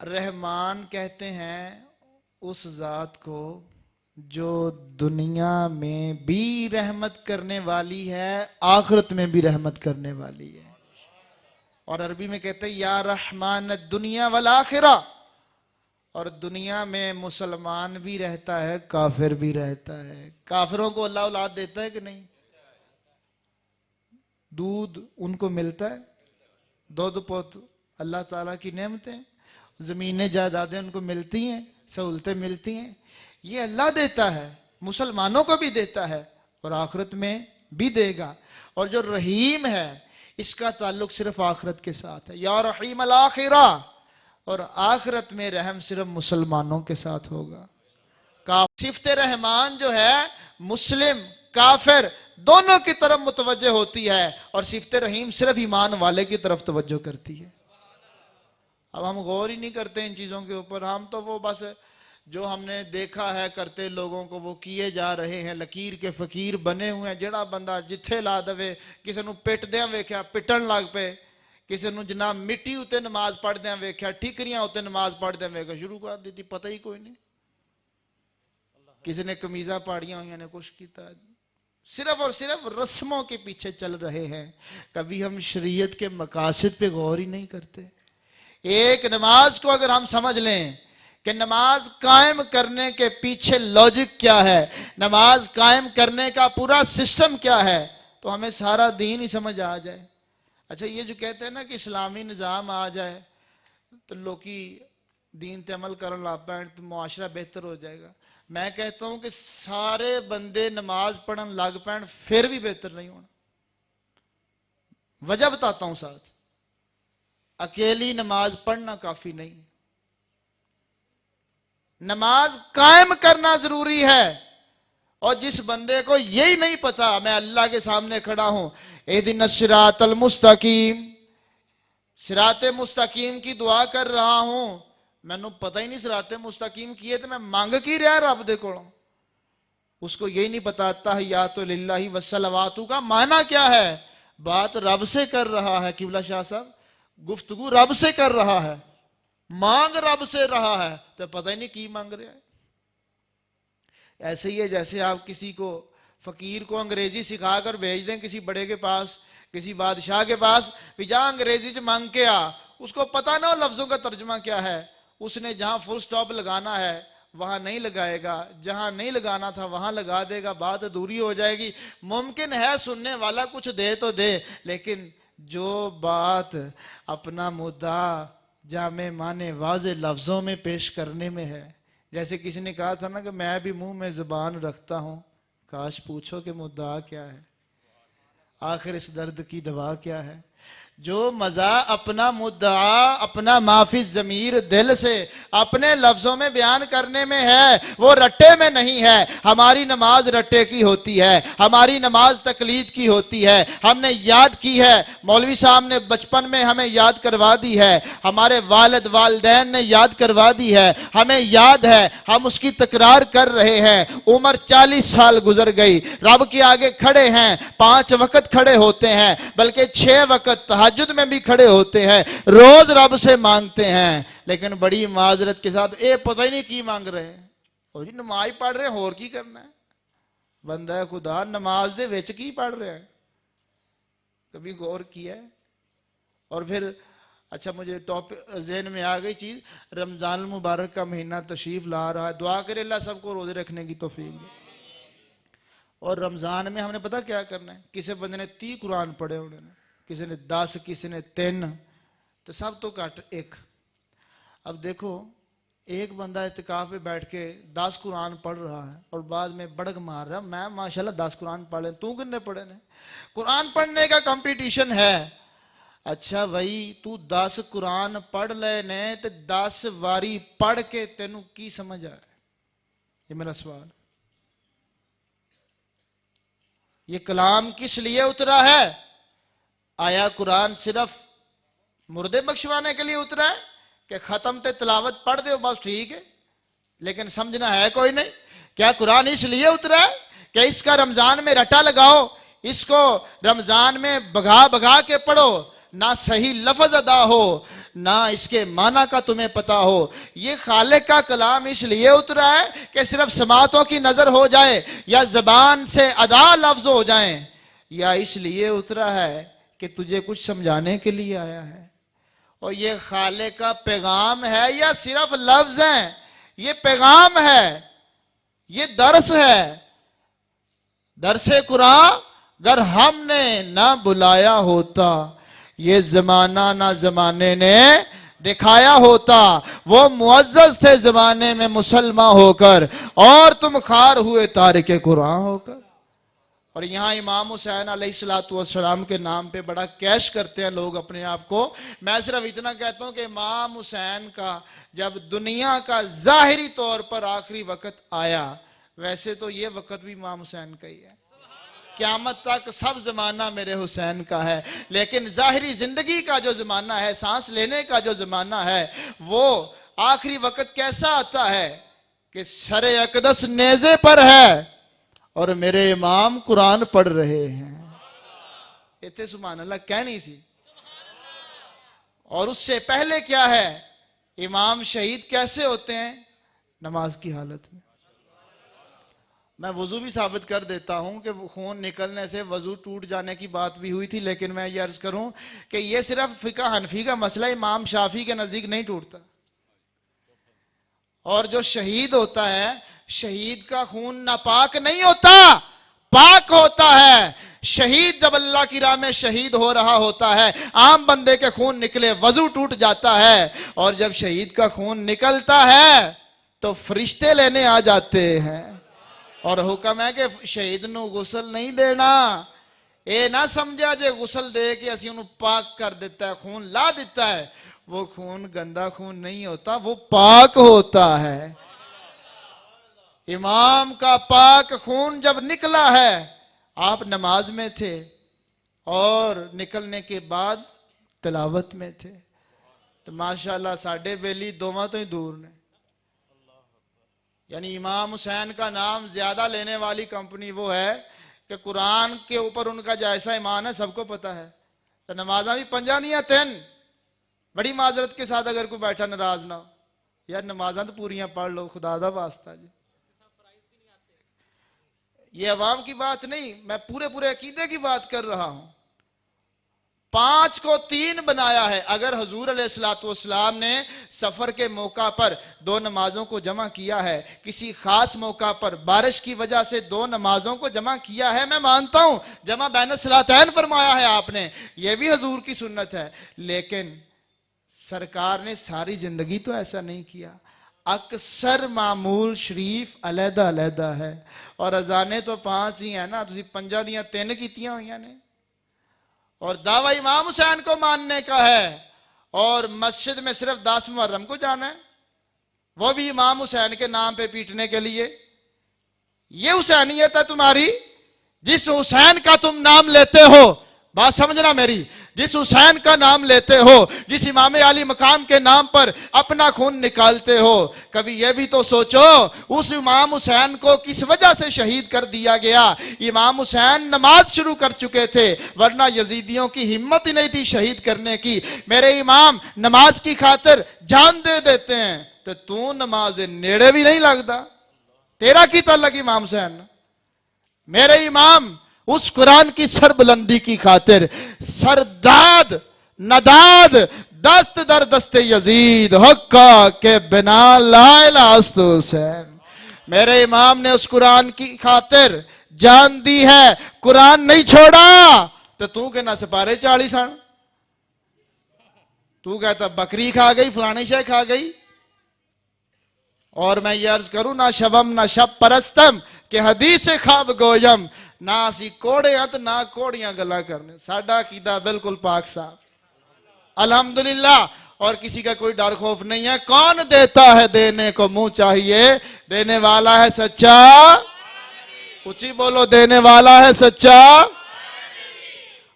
رحمان کہتے ہیں اس ذات کو جو دنیا میں بھی رحمت کرنے والی ہے، آخرت میں بھی رحمت کرنے والی ہے۔ اور عربی میں کہتے ہیں یا رحمان الدنیا والآخرہ، اور دنیا میں مسلمان بھی رہتا ہے، کافر بھی رہتا ہے۔ کافروں کو اللہ اولاد دیتا ہے کہ نہیں؟ دودھ ان کو ملتا ہے، دودھ پوت اللہ تعالیٰ کی نعمتیں، زمینیں جائیدادیں ان کو ملتی ہیں، سہولتیں ملتی ہیں، یہ اللہ دیتا ہے، مسلمانوں کو بھی دیتا ہے اور آخرت میں بھی دے گا۔ اور جو رحیم ہے اس کا تعلق صرف آخرت کے ساتھ ہے، یا رحیم الآخرہ، اور آخرت میں رحم صرف مسلمانوں کے ساتھ ہوگا۔ صفت رحمان جو ہے مسلم کافر دونوں کی طرف متوجہ ہوتی ہے، اور صفت رحیم صرف ایمان والے کی طرف توجہ کرتی ہے۔ اب ہم غور ہی نہیں کرتے ان چیزوں کے اوپر. ہم تو وہ بس جو ہم نے دیکھا ہے کرتے لوگوں کو وہ کیے جا رہے ہیں. لکیر کے فقیر بنے ہوئے ہیں. جڑا بندہ جتھے لا دے, کسی نو پٹ دیاں ویکھیا پٹن لگ پے, کسی نو جناب مٹی اتے نماز پڑھ دیاں ویکھیا ٹھیکریاں اتے نماز پڑھ دیاں ویکھیا شروع کر دیتی, پتہ ہی کوئی نہیں. کسی نے قمیضاں پاڑیاں ہوئیں نے کچھ کیتا, صرف اور صرف رسموں کے پیچھے چل رہے ہیں. کبھی ہم شریعت کے مقاصد پہ غور ہی نہیں کرتے. ایک نماز کو اگر ہم سمجھ لیں کہ نماز قائم کرنے کے پیچھے لاجک کیا ہے, نماز قائم کرنے کا پورا سسٹم کیا ہے, تو ہمیں سارا دین ہی سمجھ آ جائے. اچھا یہ جو کہتے ہیں نا کہ اسلامی نظام آ جائے تو لوکی دین تے عمل کرن لگ پین تو معاشرہ بہتر ہو جائے گا. میں کہتا ہوں کہ سارے بندے نماز پڑھن لگ پین پھر بھی بہتر نہیں ہونا. وجہ بتاتا ہوں ساتھ. اکیلی نماز پڑھنا کافی نہیں, نماز قائم کرنا ضروری ہے. اور جس بندے کو یہی نہیں پتا, میں اللہ کے سامنے کھڑا ہوں, اہدنا الصراط المستقیم, صراط مستقیم کی دعا کر رہا ہوں, میں نے پتہ ہی نہیں صراط مستقیم کیے تو میں مانگ کی رہا رب دے کولوں. اس کو یہی نہیں پتا تحیات للہ والصلوات کا معنی کیا ہے. بات رب سے کر رہا ہے, قبلہ شاہ صاحب گفتگو رب سے کر رہا ہے, مانگ رب سے رہا ہے, تو پتہ ہی نہیں کی مانگ رہا ہے. ایسے ہی ہے جیسے آپ کسی کو فقیر کو انگریزی سکھا کر بھیج دیں کسی بڑے کے پاس, کسی بادشاہ کے پاس, بھی جا انگریزی سے مانگ کے آ. اس کو پتہ نہ ہو لفظوں کا ترجمہ کیا ہے, اس نے جہاں فل سٹاپ لگانا ہے وہاں نہیں لگائے گا, جہاں نہیں لگانا تھا وہاں لگا دے گا, بات ادھوری ہو جائے گی. ممکن ہے سننے والا کچھ دے تو دے, لیکن جو بات اپنا مدعا جامع معنی واضح لفظوں میں پیش کرنے میں ہے. جیسے کسی نے کہا تھا نا کہ میں بھی منہ میں زبان رکھتا ہوں, کاش پوچھو کہ مدعا کیا ہے, آخر اس درد کی دوا کیا ہے. جو مزہ اپنا مدعا اپنا معافی ضمیر دل سے اپنے لفظوں میں بیان کرنے میں ہے, وہ رٹے میں نہیں ہے. ہماری نماز رٹے کی ہوتی ہے, ہماری نماز تقلید کی ہوتی ہے. ہم نے یاد کی ہے, مولوی صاحب نے بچپن میں ہمیں یاد کروا دی ہے, ہمارے والد والدین نے یاد کروا دی ہے, ہمیں یاد ہے, ہم اس کی تکرار کر رہے ہیں. عمر 40 سال گزر گئی, رب کے آگے کھڑے ہیں, 5 وقت کھڑے ہوتے ہیں, بلکہ 6 وقت تہجد میں بھی کھڑے ہوتے ہیں, روز رب سے مانگتے ہیں, لیکن بڑی معذرت کے ساتھ پتہ ہی نہیں کی مانگ رہے ہیں. اور جی نماز پڑھ رہے ہیں, اور کی کرنا ہے. بندہ خدا نماز دے وچ کی پڑھ رہے ہیں, کبھی غور کیا ہے؟ اور پھر اچھا مجھے ٹاپک ذہن میں آ گئی چیز, رمضان المبارک کا مہینہ تشریف لا رہا ہے, دعا کرے اللہ سب کو روزے رکھنے کی توفیق دے. اور رمضان میں ہم نے پتہ کیا کرنا ہے, کسی بندے نے 30 قرآن پڑھے ہونے, کسی نے 10, کسی نے 3, تو سب تو کٹ 1. اب دیکھو ایک بندہ اعتکاف پہ بیٹھ کے 10 قرآن پڑھ رہا ہے اور بعد میں بڑک مار رہا ہے, میں ماشاءاللہ 10 قرآن پڑھ لیں, تو کتنے پڑھے نے؟ قرآن پڑھنے کا کمپٹیشن ہے. اچھا بھائی تو 10 قرآن پڑھ لے نے تو 10 واری پڑھ کے تینوں کی سمجھ آئے؟ یہ میرا سوال. یہ کلام کس لیے اترا ہے؟ آیا قرآن صرف مردے بخشوانے کے لیے اترا ہے کہ ختم تے تلاوت پڑھ دے بس ٹھیک ہے, لیکن سمجھنا ہے کوئی نہیں. کیا قرآن اس لیے اترا ہے کہ اس کا رمضان میں رٹا لگاؤ, اس کو رمضان میں بگا بگا کے پڑھو, نہ صحیح لفظ ادا ہو, نہ اس کے معنی کا تمہیں پتا ہو. یہ خالق کا کلام اس لیے اترا ہے کہ صرف سماعتوں کی نظر ہو جائے یا زبان سے ادا لفظ ہو جائیں, یا اس لیے اترا ہے کہ تجھے کچھ سمجھانے کے لیے آیا ہے؟ اور یہ خالق کا پیغام ہے یا صرف لفظ ہیں؟ یہ پیغام ہے, یہ درس ہے. درس قرآن اگر ہم نے نہ بلایا ہوتا, یہ زمانہ نہ زمانے نے دکھایا ہوتا. وہ معزز تھے زمانے میں مسلمان ہو کر, اور تم خار ہوئے تارک قرآن ہو کر. اور یہاں امام حسین علیہ السلام کے نام پہ بڑا کیش کرتے ہیں لوگ اپنے آپ کو. میں صرف اتنا کہتا ہوں کہ امام حسین کا جب دنیا کا ظاہری طور پر آخری وقت آیا, ویسے تو یہ وقت بھی امام حسین کا ہی ہے. قیامت تک سب زمانہ میرے حسین کا ہے، لیکن ظاہری زندگی کا جو زمانہ ہے، سانس لینے کا جو زمانہ ہے، وہ آخری وقت کیسا آتا ہے کہ سر اقدس نیزے پر ہے اور میرے امام قرآن پڑھ رہے ہیں۔ اتنے سبحان اللہ کہنی سی۔ اور اس سے پہلے کیا ہے، امام شہید کیسے ہوتے ہیں؟ نماز کی حالت میں۔ میں وضو بھی ثابت کر دیتا ہوں کہ خون نکلنے سے وضو ٹوٹ جانے کی بات بھی ہوئی تھی، لیکن میں یہ عرض کروں کہ یہ صرف فقہ حنفی کا مسئلہ، امام شافعی کے نزدیک نہیں ٹوٹتا۔ اور جو شہید ہوتا ہے، شہید کا خون ناپاک نہیں ہوتا، پاک ہوتا ہے۔ شہید جب اللہ کی راہ میں شہید ہو رہا ہوتا ہے، عام بندے کے خون نکلے وضو ٹوٹ جاتا ہے، اور جب شہید کا خون نکلتا ہے تو فرشتے لینے آ جاتے ہیں، اور حکم ہے کہ شہید نو غسل نہیں دینا۔ اے نہ سمجھا جے غسل دے کہ اسی انہوں پاک کر دیتا ہے، خون لا دیتا ہے، وہ خون گندا خون نہیں ہوتا، وہ پاک ہوتا ہے۔ امام کا پاک خون جب نکلا ہے، آپ نماز میں تھے اور نکلنے کے بعد تلاوت میں تھے، تو ماشاءاللہ ساڑھے بیلی دوواں تو ہی دور نے۔ یعنی امام حسین کا نام زیادہ لینے والی کمپنی وہ ہے کہ قرآن کے اوپر ان کا جیسا ایمان ہے سب کو پتہ ہے۔ تو نمازاں بھی پنجاں دیاں تین، بڑی معذرت کے ساتھ اگر کوئی بیٹھا ناراض نہ ہو، یار نمازاں تو پوریاں پڑھ لو، خدا دا واسطہ جی۔ یہ عوام کی بات نہیں، میں پورے عقیدے کی بات کر رہا ہوں۔ 5 کو 3 بنایا ہے۔ اگر حضور علیہ السلام نے سفر کے موقع پر 2 نمازوں کو جمع کیا ہے، کسی خاص موقع پر بارش کی وجہ سے 2 نمازوں کو جمع کیا ہے، میں مانتا ہوں جمع بین الصلاتین فرمایا ہے آپ نے، یہ بھی حضور کی سنت ہے، لیکن سرکار نے ساری زندگی تو ایسا نہیں کیا۔ اکثر معمول شریف علیحدہ علیحدہ ہے، اور اذانیں تو 5 ہی ہیں نا، تسی 5 دیاں 3 کیتیاں ہوئیاں نے۔ اور دعویٰ امام حسین کو ماننے کا ہے، اور مسجد میں صرف 10 محرم کو جانا ہے، وہ بھی امام حسین کے نام پہ پیٹنے کے لیے۔ یہ حسینیت ہے تمہاری؟ جس حسین کا تم نام لیتے ہو، بات سمجھنا میری، جس حسین کا نام لیتے ہو، جس امام علی مقام کے نام پر اپنا خون نکالتے ہو، کبھی یہ بھی تو سوچو اس امام حسین کو کس وجہ سے شہید کر دیا گیا۔ امام حسین نماز شروع کر چکے تھے، ورنہ یزیدیوں کی ہمت ہی نہیں تھی شہید کرنے کی۔ میرے امام نماز کی خاطر جان دے دیتے ہیں، تو نماز نیڑے بھی نہیں لگتا، تیرا کی تعلق امام حسین؟ میرے امام اس قرآن کی سر بلندی کی خاطر سرداد نداد دست در دست یزید حقا کے بنا لا الہ الا حسین، میرے امام نے اس قرآن کی خاطر جان دی ہے، قرآن نہیں چھوڑا۔ تو کہنا سپارے 40 سن، تو کہتا بکری کھا گئی، فلانی شے کھا گئی۔ اور میں یہ عرض کروں، نہ شبم نہ شب پرستم کہ حدیث خواب گویم، نہ اسی کوڑے ہاتھ نہ کوڑیاں گلا کرنے، ساڈا عقیدہ بالکل پاک صاف الحمدللہ، اور کسی کا کوئی ڈر خوف نہیں ہے۔ کون دیتا ہے؟ دینے کو منہ چاہیے، دینے والا ہے سچا، اونچی بولو، دینے والا ہے سچا۔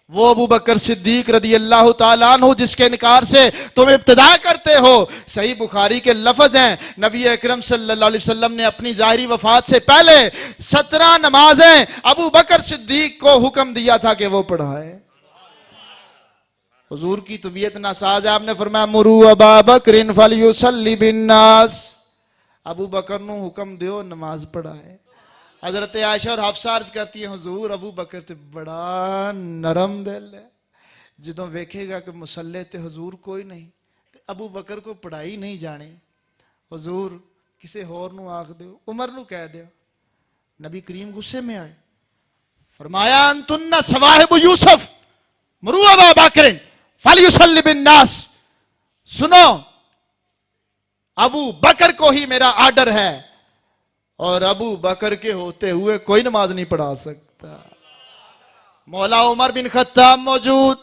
وہ ابو بکر صدیق رضی اللہ تعالیٰ عنہ جس کے انکار سے تم ابتدا کرتے ہو، صحیح بخاری کے لفظ ہیں، نبی اکرم صلی اللہ علیہ وسلم نے اپنی ظاہری وفات سے پہلے 17 نمازیں ابو بکر صدیق کو حکم دیا تھا کہ وہ پڑھائے۔ حضور کی طبیعت ناساز ہے، آپ نے فرمایا مرو ابا بکر فلیصلی بالناس، ابو بکر نو حکم دیو نماز پڑھائے۔ حضرت عائشہ اور حفصہ عرض کرتی ہیں حضور ابو بکر تے بڑا نرم دل ہے، جدوں ویکھے گا کہ مسلح تے حضور کوئی نہیں، ابو بکر کو پڑھائی نہیں جانے، حضور کسے ہور نو آکھ دیو، عمر نو کہہ دیو۔ نبی کریم غصے میں آئے، فرمایا انتن صواحب یوسف مرو ابا بکر فلیصلی بالناس، سنو ابو بکر کو ہی میرا آرڈر ہے، اور ابو بکر کے ہوتے ہوئے کوئی نماز نہیں پڑھا سکتا۔ مولا عمر بن خطاب موجود،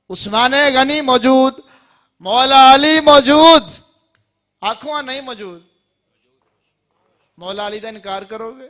عثمان غنی موجود، مولا علی موجود، آنکھوں نہیں موجود، مولا علی دا انکار کرو گے؟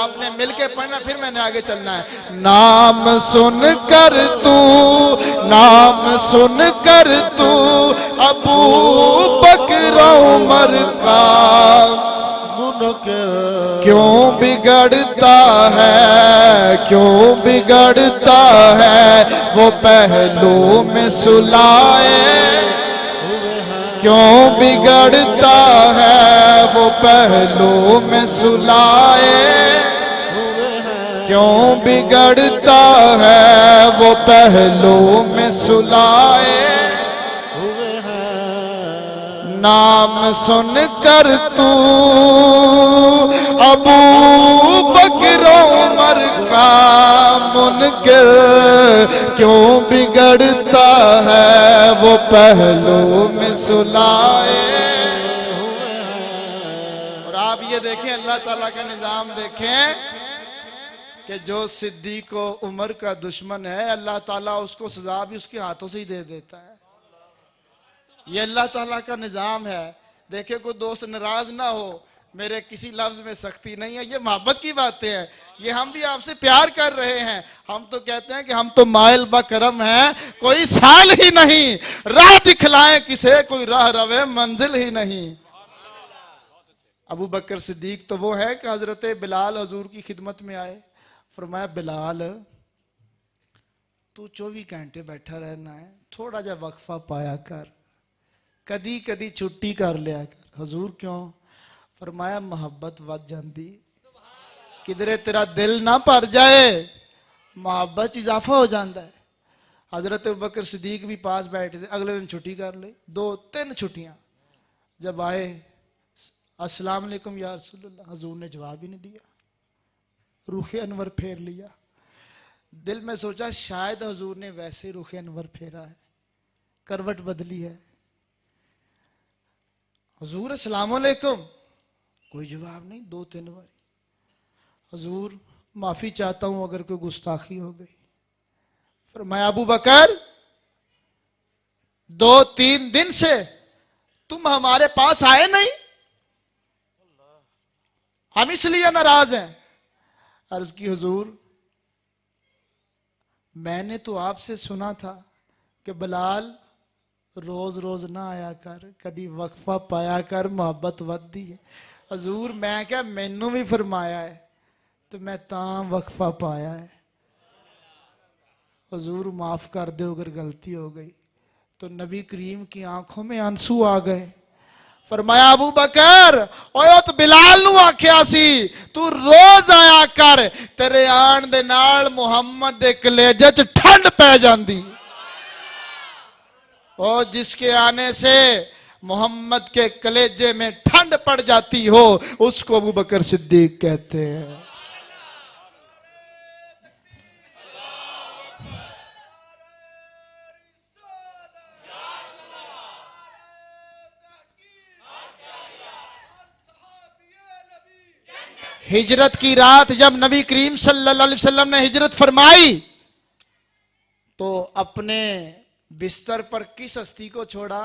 آپ نے مل کے پڑھنا، پھر میں نے آگے چلنا ہے. نام سن کر تو، نام سن کر تو ابو بکر عمر کا کیوں بگڑتا ہے، کیوں بگڑتا ہے وہ پہلو میں سلائے، کیوں بگڑتا ہے وہ پہلو میں سلائے، کیوں بگڑتا ہے وہ پہلو میں سلائے. نام سن کر تو ابو بکر عمر کا منکر کیوں بگڑتا ہے وہ پہلو میں سلائے. اور آپ یہ دیکھیں اللہ تعالیٰ کا نظام دیکھیں کہ جو صدیق و عمر کا دشمن ہے اللہ تعالیٰ اس کو سزا بھی اس کے ہاتھوں سے ہی دے دیتا ہے. یہ اللہ تعالیٰ کا نظام ہے. دیکھیں کوئی دوست ناراض نہ ہو، میرے کسی لفظ میں سختی نہیں ہے، یہ محبت کی باتیں ہیں. یہ ہم بھی آپ سے پیار کر رہے ہیں. ہم تو کہتے ہیں کہ ہم تو مائل بکرم ہیں، کوئی سال ہی نہیں راہ دکھلائیں کسے، کوئی راہ روے منزل ہی نہیں. ابو بکر صدیق تو وہ ہے کہ حضرت بلال حضور کی خدمت میں آئے. فرمایا بلال تو 24 گھنٹے بیٹھا رہنا ہے، تھوڑا جا وقفہ پایا کر، کدی کدی چھٹی کر لیا کر. حضور کیوں؟ فرمایا محبت ود جاندی، کدھرے تیرا دل نہ پر جائے، محبت اضافہ ہو جاندہ ہے. حضرت ابوبکر صدیق بھی پاس بیٹھے تھے، اگلے دن چھٹی کر لی، 2-3 چھٹیاں. جب آئے السلام علیکم یا رسول اللہ، حضور نے جواب ہی نہیں دیا، رخ انور پھیر لیا. دل میں سوچا شاید حضور نے ویسے ہی رخ انور پھیرا ہے، کروٹ بدلی ہے. حضور السلام علیکم، کوئی جواب نہیں. 2-3 بار حضور معافی چاہتا ہوں اگر کوئی گستاخی ہو گئی. فرمایا ابو بکر 2-3 دن سے تم ہمارے پاس آئے نہیں، ہم اس لیے ناراض ہیں. عرض کی حضور میں نے تو آپ سے سنا تھا کہ بلال روز روز نہ آیا کر، کدی وقفہ پایا کر، محبت ودی ہے. حضور میں کیا مینوں بھی فرمایا ہے تو میں تاں وقفہ پایا ہے. حضور معاف کر دے اگر غلطی ہو گئی. تو نبی کریم کی آنکھوں میں آنسو آ گئے. فرمایا ابو بکر اوہ تو بلال نو آکھیا سی تو روز آیا کر، تیرے آن دے نال محمد دے کلیجے چ ٹھنڈ پہ جاندی. اور جس کے آنے سے محمد کے کلیجے میں ٹھنڈ پڑ جاتی ہو اس کو ابو بکر صدیق کہتے ہیں. ہجرت کی رات جب نبی کریم صلی اللہ علیہ وسلم نے ہجرت فرمائی تو اپنے بستر پر کس ہستی کو چھوڑا؟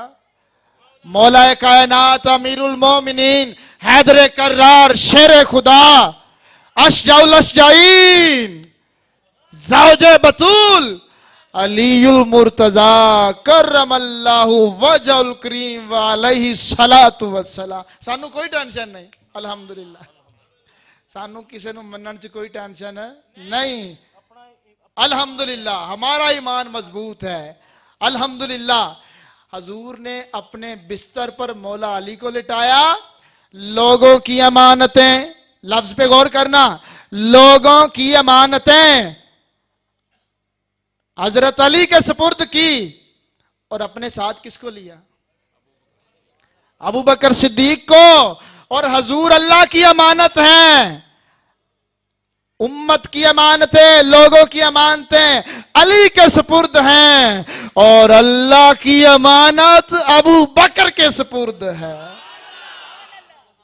مولا کائنات امیر المومنین حیدر کرار شیر خدا اشجع الاشجعین زوج بطول علی المرتضی کرم اللہ وجہ الکریم وعلیہ الصلاۃ والسلام. سانو کوئی ٹینشن نہیں الحمدللہ، سانو کسی نو منن چ کوئی ٹینشن نہیں الحمدللہ. ہمارا ایمان مضبوط ہے الحمدللہ. حضور نے اپنے بستر پر مولا علی کو لٹایا. لوگوں کی امانتیں، لفظ پہ غور کرنا، لوگوں کی امانتیں حضرت علی کے سپرد کی اور اپنے ساتھ کس کو لیا؟ ابو بکر صدیق کو. اور حضور اللہ کی امانت ہیں، امت کی امانتیں، لوگوں کی امانتیں علی کے سپرد ہیں، اور اللہ کی امانت ابو بکر کے سپرد ہے.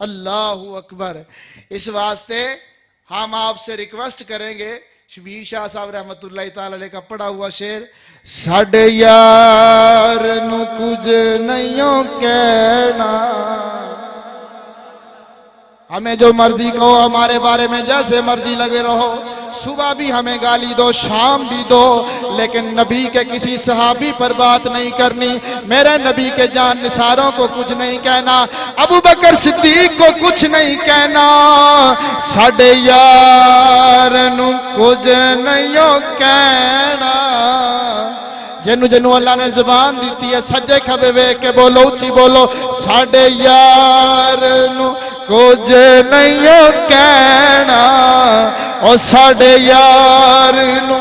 اللہ اکبر. اس واسطے ہم آپ سے ریکویسٹ کریں گے، شبیر شاہ صاحب رحمت اللہ تعالی علیہ کا پڑھا ہوا شعر، ساڈے یار نو کچھ نہیں کہنا، ہمیں جو مرضی کہو، ہمارے بارے میں جیسے مرضی لگے رہو، صبح بھی ہمیں گالی دو، شام بھی دو، لیکن نبی کے کسی صحابی پر بات نہیں کرنی، میرے نبی کے جان نثاروں کو کچھ نہیں کہنا، ابو بکر صدیق کو کچھ نہیں کہنا، ساڈے یار نو کچھ نہیں کہنا۔ جنو جنو اللہ نے زبان دیتی ہے سجے کھبے وے کے بولو، اچھی بولو، ساڈے یار نو کچھ نہیں کہنا، اور ساڈے یار نو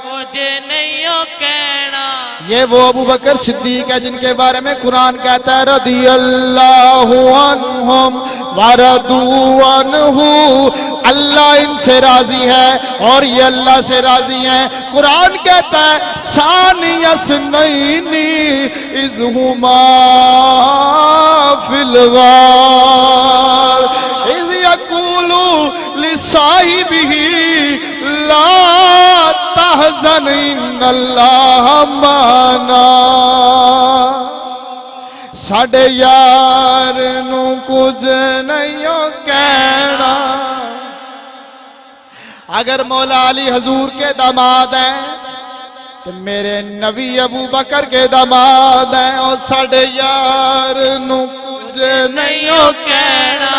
کچھ نہیں کہنا۔ یہ وہ ابو بکر صدیق ہے جن کے بارے میں قرآن کہتا ہے رضی اللہ عنہم ورضوا عنہ، اللہ ان سے راضی ہے اور یہ اللہ سے راضی ہیں۔ قرآن کہتا ہے ثانی اثنین اذ ہما فی الغار اذ یقول لصاحبہ لا تحزن ان اللہ معنا۔ ساڈے یار نو کچھ نہیں کہنا۔ اگر مولا علی حضور کے داماد ہیں تو میرے نبی ابو بکر کے داماد ہیں، اور ساڈے یار نو کچھ نہیں کہنا۔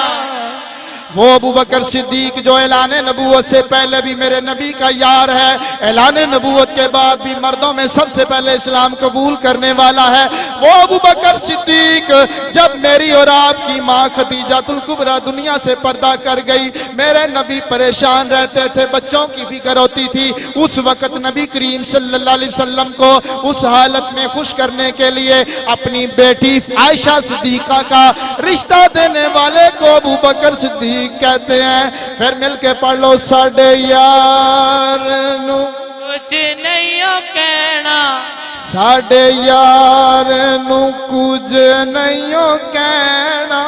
وہ ابو بکر صدیق جو اعلان نبوت سے پہلے بھی میرے نبی کا یار ہے، اعلان نبوت کے بعد بھی مردوں میں سب سے پہلے اسلام قبول کرنے والا ہے، وہ ابو بکر صدیق جب میری اور آپ کی ماں خدیجہ الکبریٰ دنیا سے پردہ کر گئی، میرے نبی پریشان رہتے تھے، بچوں کی فکر ہوتی تھی۔ اس وقت نبی کریم صلی اللہ علیہ وسلم کو اس حالت میں خوش کرنے کے لیے اپنی بیٹی عائشہ صدیقہ کا رشتہ دینے والے کو ابو بکر صدیق کہتے ہیں۔ پھر مل کے پڑھ لو، ساڈے یار نو کچھ نہیں کہنا۔ ساڈے یار نو کچھ نہیں کہنا۔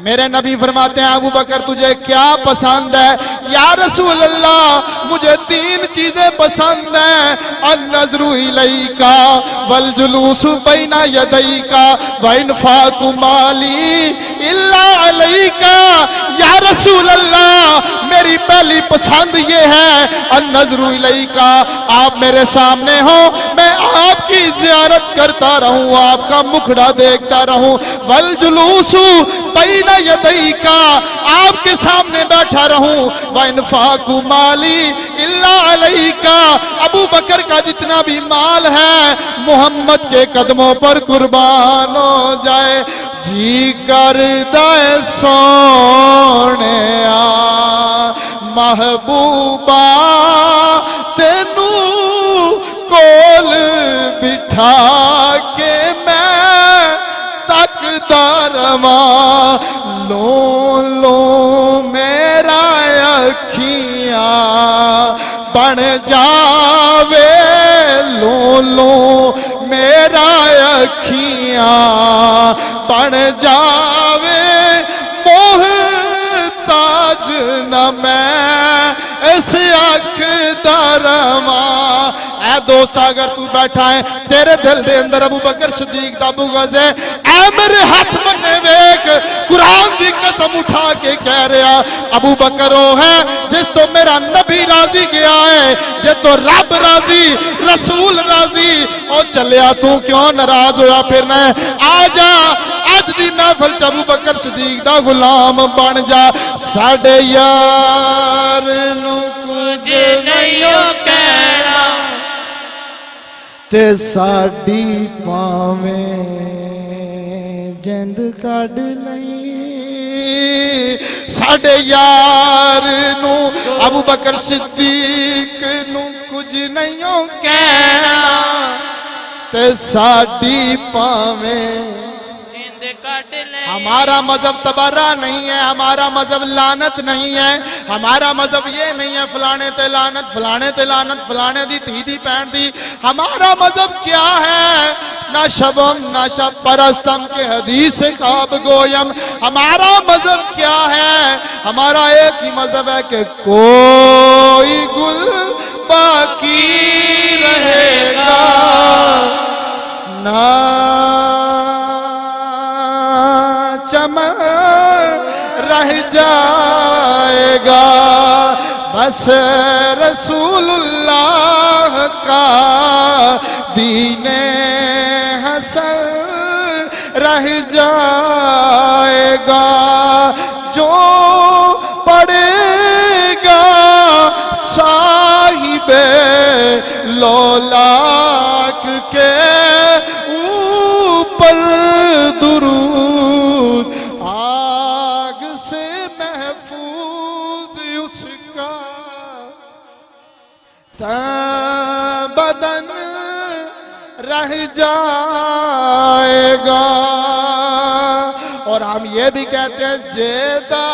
میرے نبی فرماتے ہیں ابو بکر تجھے کیا پسند ہے؟ یا رسول اللہ مجھے 3 چیزیں پسند ہیں، النظر الیک والجلوس بین یدیک وانفاق مالی الا علیک۔ یا رسول اللہ میری پہلی پسند یہ ہے النظر الیک، آپ میرے سامنے ہو، میں آپ کی زیارت کرتا رہوں، آپ کا مکھڑا دیکھتا رہوں، والجلوس بین یدیک آپ کے سامنے بیٹھا رہوں، وانفاق مالی الا علیک ابو بکر کا جتنا بھی مال ہے محمد کے قدموں پر قربان ہو جائے۔ جی کردہ سونے محبوبہ تینو کول بٹھا کے میں تکدا رواں، لو لو میرا اکھیاں بن جاوے، لو لو میرا اکھیاں بن جاوے، محتاج نہ میں اس اکھ دا رواں۔ اے دوست اگر تو بیٹھا ہے تیرے دل دے اندر ابو بکر صدیق دا بغض ہے، اے میرے ہاتھ منے ویک قرآن دی قسم اٹھا کے کہہ رہا ابو بکر وہ ہے جس تو میرا نبی راضی گیا ہے، جس تو رب راضی رسول راضی، اور چلیا تو کیوں ناراض ہویا پھرنا ہے؟ آجا اج دی محفل چ ابو بکر صدیق دا غلام بن جا۔ ساڈے یار نو کچھ نہیں کہنا تے ساڈی پاویں جند کڈ لئی۔ ساڈے یار نو ابو بکر صدیق نو کچھ نہیں کہنا تے ساڈی پاویں۔ ہمارا مذہب تبرہ نہیں ہے، ہمارا مذہب لعنت نہیں ہے، ہمارا مذہب یہ نہیں ہے فلانے تے لعنت، فلانے تے لعنت، فلانے دی تھی دی پہن دی۔ ہمارا مذہب کیا ہے؟ نہ شبم نہ شب پرستم کے حدیث خواب گویم۔ ہمارا مذہب کیا ہے؟ ہمارا ایک ہی مذہب ہے کہ کوئی گل باقی رہے گا نہ چمن جائے گا بس رسول اللہ کا دین حسن رہ جائے گا جو پڑے گا صاحب لولاک کے اوپر درود آگ سے محفوظ اس کا بدن رہ جائے گا. اور ہم یہ بھی کہتے ہیں جیدہ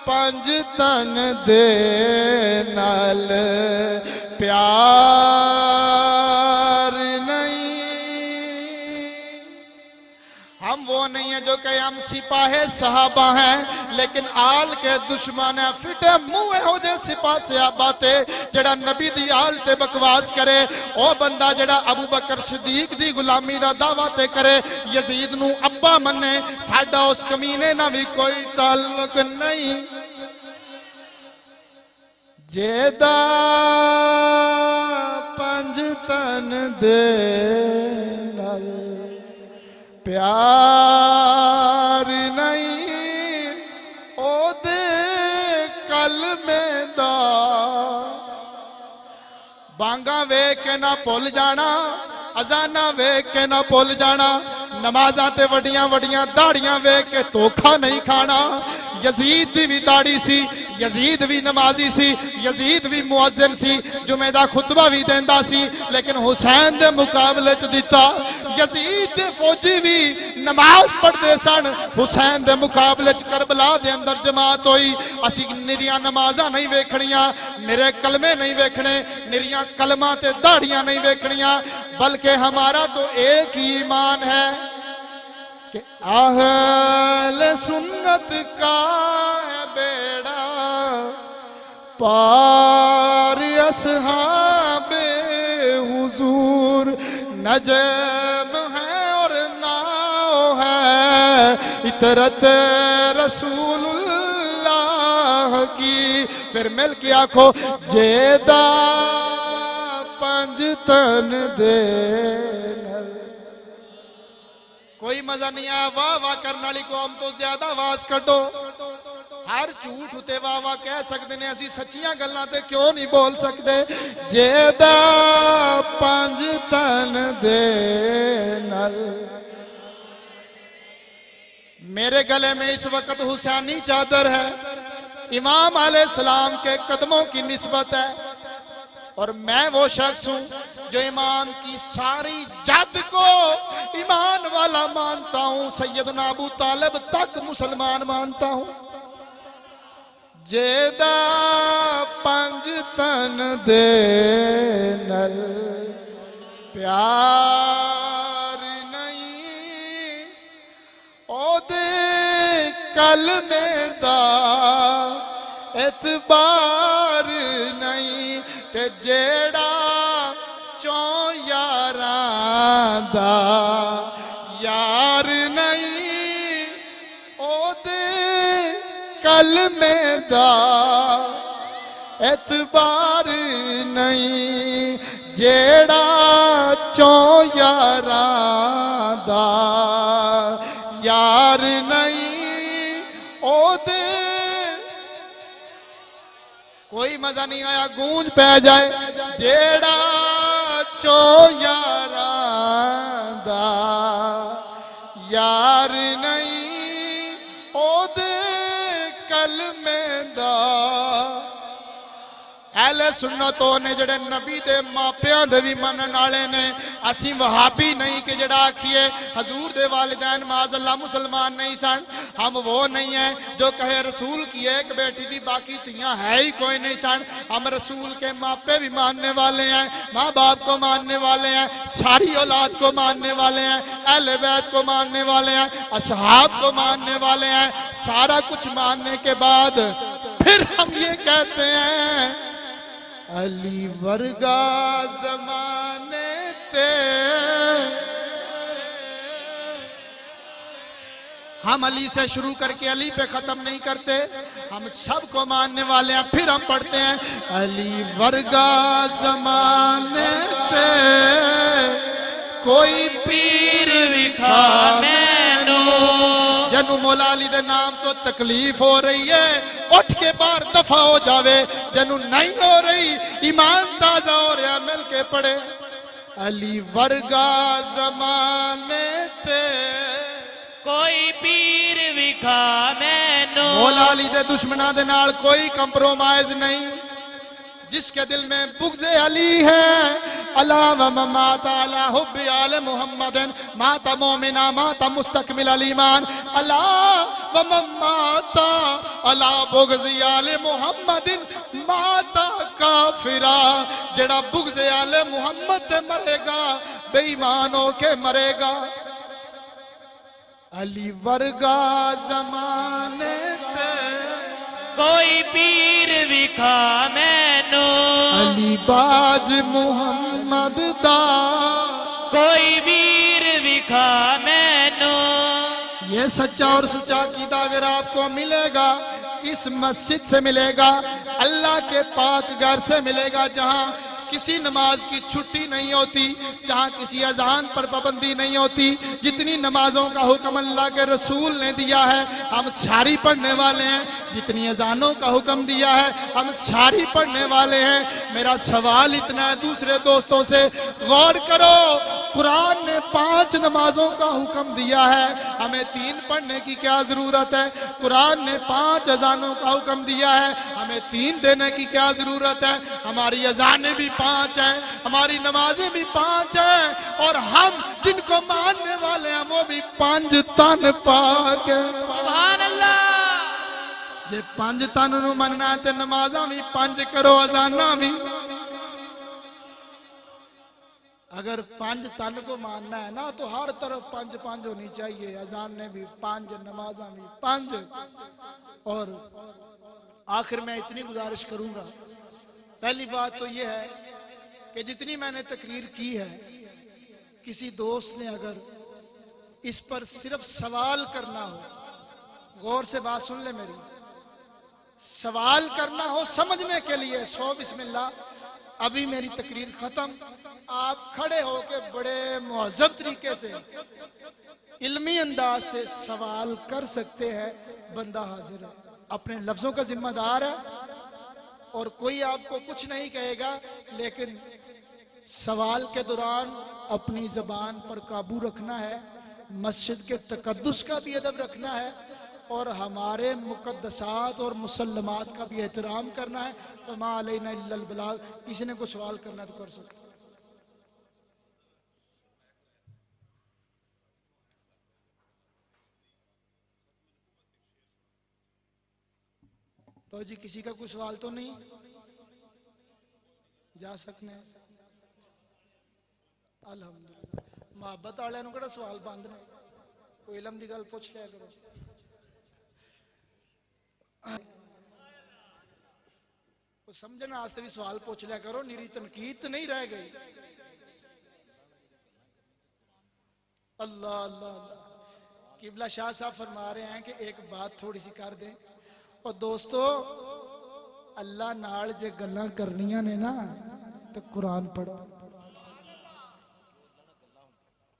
پنج تن دے نال پیار نہیں. ہم وہ نہیں ہیں جو کہ ہم سپاہی صحابہ ہیں لیکن آل کے دشمن ہیں. فٹے منہ ہو جے سپاہ صحابہ تے جڑا نبی دی آل تے بکواس کرے او بندہ جڑا ابو بکر صدیق دی غلامی دا دعویٰ تے کرے یزید نو ابا منے ساڈا اس کمینے نہ بھی کوئی تعلق نہیں. جیدہ پنج تن دے نال پیار نہیں او دے کلمے دا بانگاں ویکھ کے نہ بھول جانا اذاناں ویکھ کے نہ بھول جانا نمازاں تے وڈیاں وڈیاں داڑیاں ویکھ کے دھوکھا نہیں کھانا. یزید دی بھی داڑھی سی یزید بھی نمازی سی یزید بھی مؤذن سی جمعہ دا خطبہ بھی دیندا سی لیکن حسین دے مقابلے چ دیتا. یزید دے فوجی بھی نماز پڑھ دے سن حسین دے مقابلے چ کربلا دے اندر جماعت ہوئی. اسی نریاں نمازاں نہیں ویکھنیاں نرے کلمے نہیں ویکھنے نریاں کلماں تے داڑیاں نہیں ویکھنیاں بلکہ ہمارا تو ایک ہی ایمان ہے کہ اہل سنت کا ہے بیڑا پار اصحاب حضور نجم ہے اور ناؤ ہے اطرت رسول اللہ کی. پھر مل کے آکھو جیدہ پنج تن دے نال. کوئی مزہ نہیں آیا واہ واہ کرنے والی قوم تو زیادہ آواز کٹو. ہر جھوٹ ہوتے واہ واہ کہہ سکتے ہیں اسی سچیاں گلاں تے کیوں نہیں بول سکتے. جیدہ پنج تن دے نال. میرے گلے میں اس وقت حسینی چادر ہے امام علیہ السلام کے قدموں کی نسبت ہے اور میں وہ شخص ہوں جو امام کی ساری جد کو ایمان والا مانتا ہوں. سیدنا ابو طالب تک مسلمان مانتا ہوں. جیدہ پنج تن دے نال پیار نہیں او دے کلمے دا اعتبار نہیں تے جیڑا چوں یاراں دا یار نہیں او دے کلمے دا اعتبار نہیں جیڑا چوں یاراں دا یار نہیں او دے. کوئی مزہ نہیں آیا گونج پہ جائے جیڑا چوں یاراں دا یار نہیں او دے کلمے دا. اہل سنتوں نے جڑے نبی دے ماپیاں دے بھی منن والے نے. اسی وہابی نہیں کہ جڑا آکھیے حضور دے والدین معاذ اللہ مسلمان نہیں سن. ہم وہ نہیں ہیں جو کہے رسول کی ایک بیٹی تھی باقی تیاں ہے ہی کوئی نہیں سن. ہم رسول کے ماپے بھی ماننے والے ہیں ماں باپ کو ماننے والے ہیں ساری اولاد کو ماننے والے ہیں اہل بیت کو ماننے والے ہیں اصحاب کو ماننے والے ہیں. سارا کچھ ماننے کے بعد پھر ہم یہ کہتے ہیں علی ورگا زمانے تے ہم علی سے شروع کر کے علی پہ ختم نہیں کرتے، ہم سب کو ماننے والے ہیں. پھر ہم پڑھتے ہیں علی ورگا زمانے تے کوئی پیر وکھا مینو. جنو مولا علی دے نام تو تکلیف ہو رہی ہے اٹھ کے باہر دفع ہو جاوے، جنو نہیں ہو رہی ایمان تازہ ہو رہا مل کے پڑھے علی ورگا زمانے تے کوئی پیر وکھا مینو. مولا علی دے دشمنہ دے نال کوئی کمپرومائز نہیں. جس کے دل میں بغض علی ہے اللہ و مات علی حب آل محمد مات مومنا مات مستقمل الایمان. اللہ و مات علی بغض آل محمد مات کافرا. جڑا بغض آل محمد تے مرے گا بے ایمان ہو کے مرے گا. علی ورگا زمانے تے کوئی پیر وکھا مینو. علی باج محمد دا کوئی ویر وکھا مینو. یہ سچا اور سچا عقیدہ اگر آپ کو ملے گا اس مسجد سے ملے گا، اللہ کے پاک گھر سے ملے گا، جہاں کسی نماز کی چھٹی نہیں ہوتی، جہاں کسی اذان پر پابندی نہیں ہوتی. جتنی نمازوں کا حکم اللہ کے رسول نے دیا ہے ہم ساری پڑھنے والے ہیں، جتنی اذانوں کا حکم دیا ہے ہم ساری پڑھنے والے ہیں. میرا سوال اتنا ہے دوسرے دوستوں سے، غور کرو، قرآن نے 5 نمازوں کا حکم دیا ہے، ہمیں 3 پڑھنے کی کیا ضرورت ہے؟ قرآن نے 5 اذانوں کا حکم دیا ہے، ہمیں 3 دینے کی کیا ضرورت ہے؟ ہماری اذانیں بھی 5 ہیں، ہماری نمازیں بھی 5 ہیں، اور ہم جن کو ماننے والے ہیں وہ بھی 5 تن پاک ہیں. سبحان اللہ. جے 5 تن نو مننا ہے تے نمازاں بھی 5 کرو، اذاناں بھی. اگر 5 تن کو ماننا ہے نا تو ہر طرف 5 ہونی چاہیے، اذانیں بھی 5، نمازاں بھی 5. اور آخر میں اتنی گزارش کروں گا، پہلی بات تو یہ ہے کہ جتنی میں نے تقریر کی ہے، کسی دوست نے اگر اس پر صرف سوال کرنا ہو، غور سے بات سن لے میری، سوال کرنا ہو سمجھنے کے لیے 100 بسم اللہ. ابھی میری تقریر ختم، آپ کھڑے ہو کے بڑے مہذب طریقے سے علمی انداز سے سوال کر سکتے ہیں. بندہ حاضر ہے، اپنے لفظوں کا ذمہ دار ہے، اور کوئی آپ کو کچھ نہیں کہے گا، لیکن سوال کے دوران اپنی زبان پر قابو رکھنا ہے، مسجد کے تقدس کا بھی ادب رکھنا ہے، اور ہمارے مقدسات اور مسلمات کا بھی احترام کرنا ہے. وما علینا الا البلاغ. کسی نے کوئی سوال کرنا تو کر سکتا. تو جی کسی کا کوئی سوال تو نہیں؟ جا سکنے ہیں. الحمدللہ. محبت والے نو کہڑا سوال بند نے، کوئی علم دی گل پوچھ لیا کرو. سمجھنا آستے بھی سوال پوچھ لیا کرو، نیری تنقید نہیں رہ گئی. اللہ اللہ اللہ. قبلہ شاہ صاحب فرما رہے ہیں کہ ایک بات تھوڑی سی کر دیں. اور دوستو اللہ نال جے گلاں کرنیاں نے نا تو قرآن پڑھو.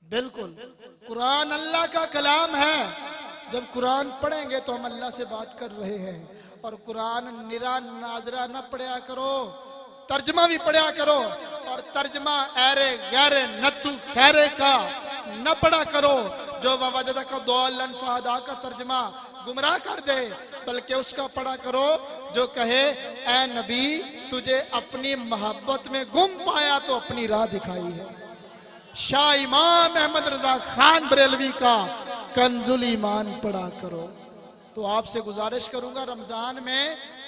بالکل قرآن اللہ کا کلام ہے. جب قرآن پڑھیں گے تو ہم اللہ سے بات کر رہے ہیں. اور قرآن نرا ناظرہ نہ پڑھیا کرو، ترجمہ بھی پڑھیا کرو. اور ترجمہ ایرے غیرے نتو خیرے کا نہ پڑھا کرو جو ووجدک ضالا فہدی کا ترجمہ گمراہ کر دے، بلکہ اس کا پڑھا کرو جو کہے اے نبی تجھے اپنی محبت میں گم پایا تو اپنی راہ دکھائی ہے. شاہ امام احمد رضا خان بریلوی کا کنز الایمان پڑھا کرو. تو آپ سے گزارش کروں گا رمضان میں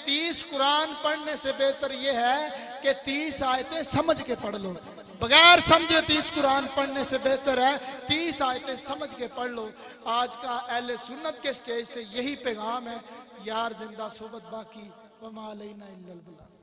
30 قرآن پڑھنے سے بہتر یہ ہے کہ 30 آیتیں سمجھ کے پڑھ لو. بغیر سمجھے 30 قرآن پڑھنے سے بہتر ہے 30 آیتیں سمجھ کے پڑھ لو. آج کا اہل سنت کے سٹیج سے یہی پیغام ہے. یار زندہ صحبت باقی. وما علینا الا البلاغ.